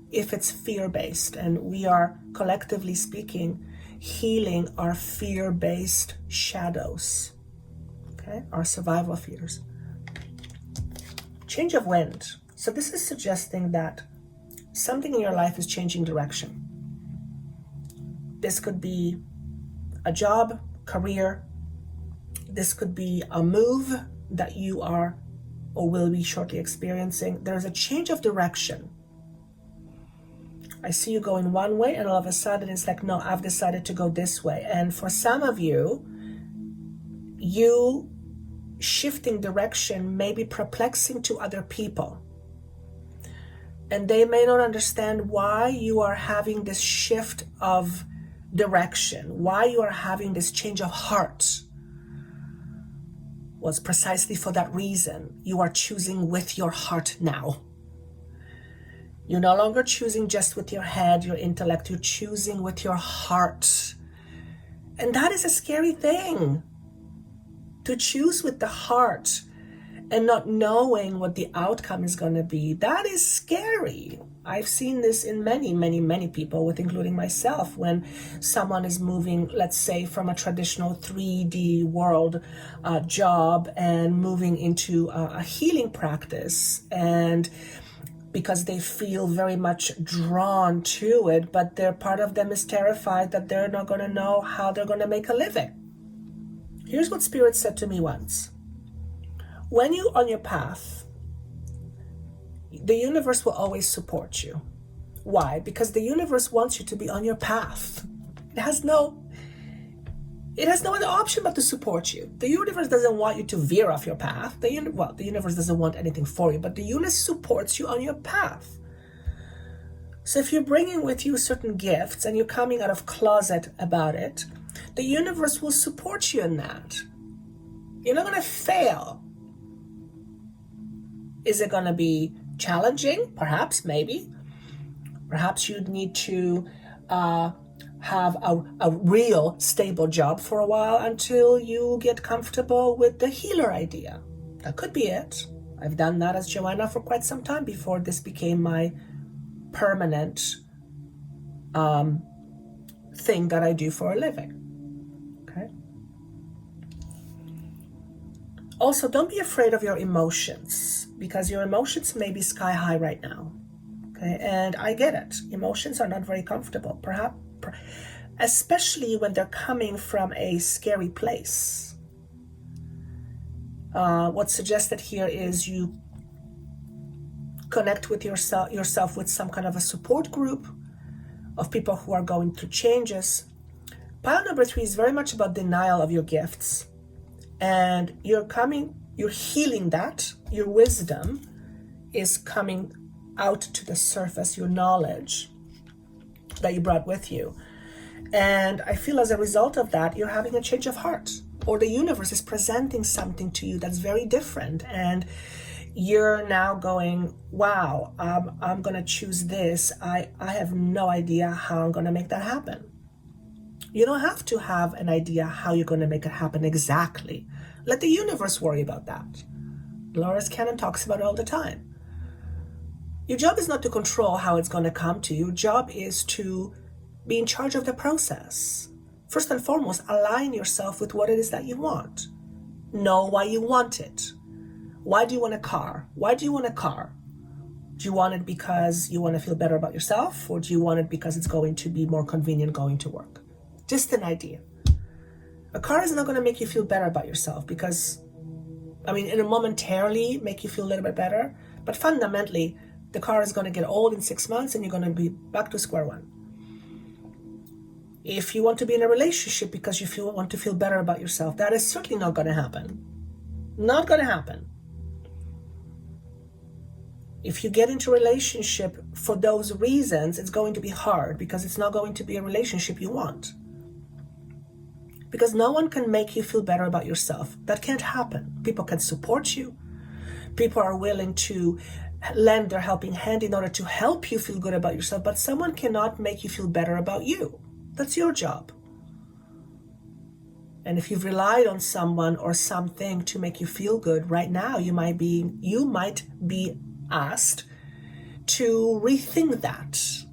if it's fear-based, and we are, collectively speaking, healing our fear-based shadows, okay? Our survival fears. Change of wind. So this is suggesting that something in your life is changing direction. This could be a job, career. This could be a move that you are or will be shortly experiencing. There's a change of direction. I see you going one way, and all of a sudden it's like, no, I've decided to go this way. And for some of you, you shifting direction may be perplexing to other people. And they may not understand why you are having this shift of direction, why you are having this change of heart. Was precisely for that reason. You are choosing with your heart now. You're no longer choosing just with your head, your intellect. You're choosing with your heart. And that is a scary thing. To choose with the heart and not knowing what the outcome is going to be. That is scary. I've seen this in many people, with including myself, when someone is moving, let's say, from a traditional 3D world job and moving into a healing practice, and because they feel very much drawn to it, but part of them is terrified that they're not going to know how they're going to make a living. Here's what Spirit said to me once. When you're on your path, the universe will always support you. Why? Because the universe wants you to be on your path. It has no other option but to support you. The universe doesn't want you to veer off your path. The universe doesn't want anything for you, but the universe supports you on your path. So if you're bringing with you certain gifts and you're coming out of closet about it, the universe will support you in that. You're not going to fail. Is it going to be challenging? Perhaps, maybe. Perhaps you'd need to have a real stable job for a while until you get comfortable with the healer idea. That could be it. I've done that as Joanna for quite some time before this became my permanent thing that I do for a living. Okay. Also, don't be afraid of your emotions, because your emotions may be sky high right now. Okay, and I get it. Emotions are not very comfortable, perhaps, especially when they're coming from a scary place. What's suggested here is you connect with yourself with some kind of a support group of people who are going through changes. Pile number 3 is very much about denial of your gifts. And you're healing that. Your wisdom is coming out to the surface, your knowledge that you brought with you. And I feel as a result of that, you're having a change of heart, or the universe is presenting something to you that's very different. And you're now going, wow, I'm going to choose this. I have no idea how I'm going to make that happen. You don't have to have an idea how you're going to make it happen exactly. Let the universe worry about that. Dolores Cannon talks about it all the time. Your job is not to control how it's going to come to you. Your job is to be in charge of the process. First and foremost, align yourself with what it is that you want. Know why you want it. Why do you want a car? Why do you want a car? Do you want it because you want to feel better about yourself? Or do you want it because it's going to be more convenient going to work? Just an idea. A car is not going to make you feel better about yourself because, it'll momentarily make you feel a little bit better, but fundamentally, the car is going to get old in 6 months and you're going to be back to square one. If you want to be in a relationship because you want to feel better about yourself, that is certainly not going to happen. Not going to happen. If you get into a relationship for those reasons, it's going to be hard because it's not going to be a relationship you want. Because no one can make you feel better about yourself. That can't happen. People can support you. People are willing to lend their helping hand in order to help you feel good about yourself, but someone cannot make you feel better about you. That's your job. And if you've relied on someone or something to make you feel good right now, you might be asked to rethink that.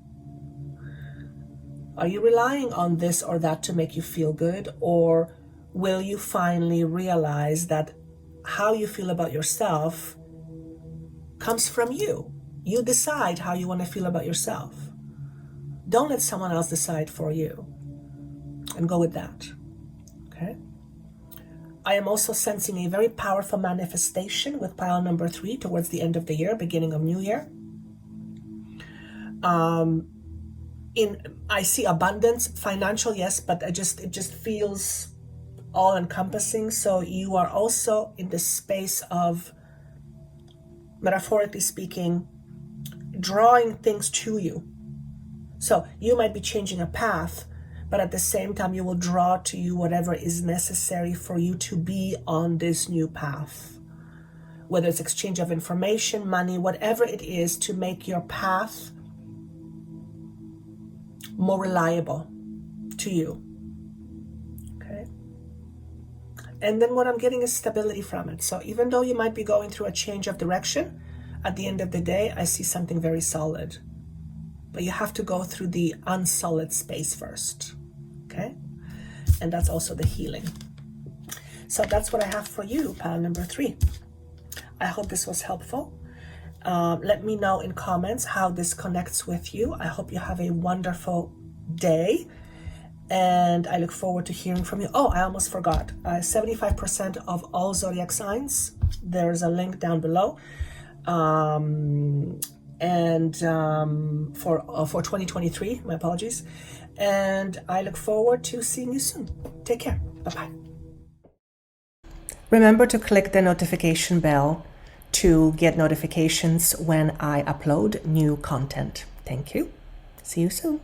Are you relying on this or that to make you feel good? Or will you finally realize that how you feel about yourself comes from you? You decide how you want to feel about yourself. Don't let someone else decide for you. And go with that. Okay? I am also sensing a very powerful manifestation with pile number 3 towards the end of the year, beginning of new year. I see abundance, financial, yes, but it just feels all-encompassing. So you are also in the space of, metaphorically speaking, drawing things to you. So you might be changing a path, but at the same time you will draw to you whatever is necessary for you to be on this new path. Whether it's exchange of information, money, whatever it is, to make your path more reliable to you. Okay? And then what I'm getting is stability from it. So even though you might be going through a change of direction, at the end of the day, I see something very solid. But you have to go through the unsolid space first. Okay? And that's also the healing. So that's what I have for you, pile number 3. I hope this was helpful. Let me know in comments how this connects with you. I hope you have a wonderful day. And I look forward to hearing from you. Oh, I almost forgot. 75% of all zodiac signs. There's a link down below. For 2023, my apologies. And I look forward to seeing you soon. Take care. Bye-bye. Remember to click the notification bell to get notifications when I upload new content. Thank you. See you soon.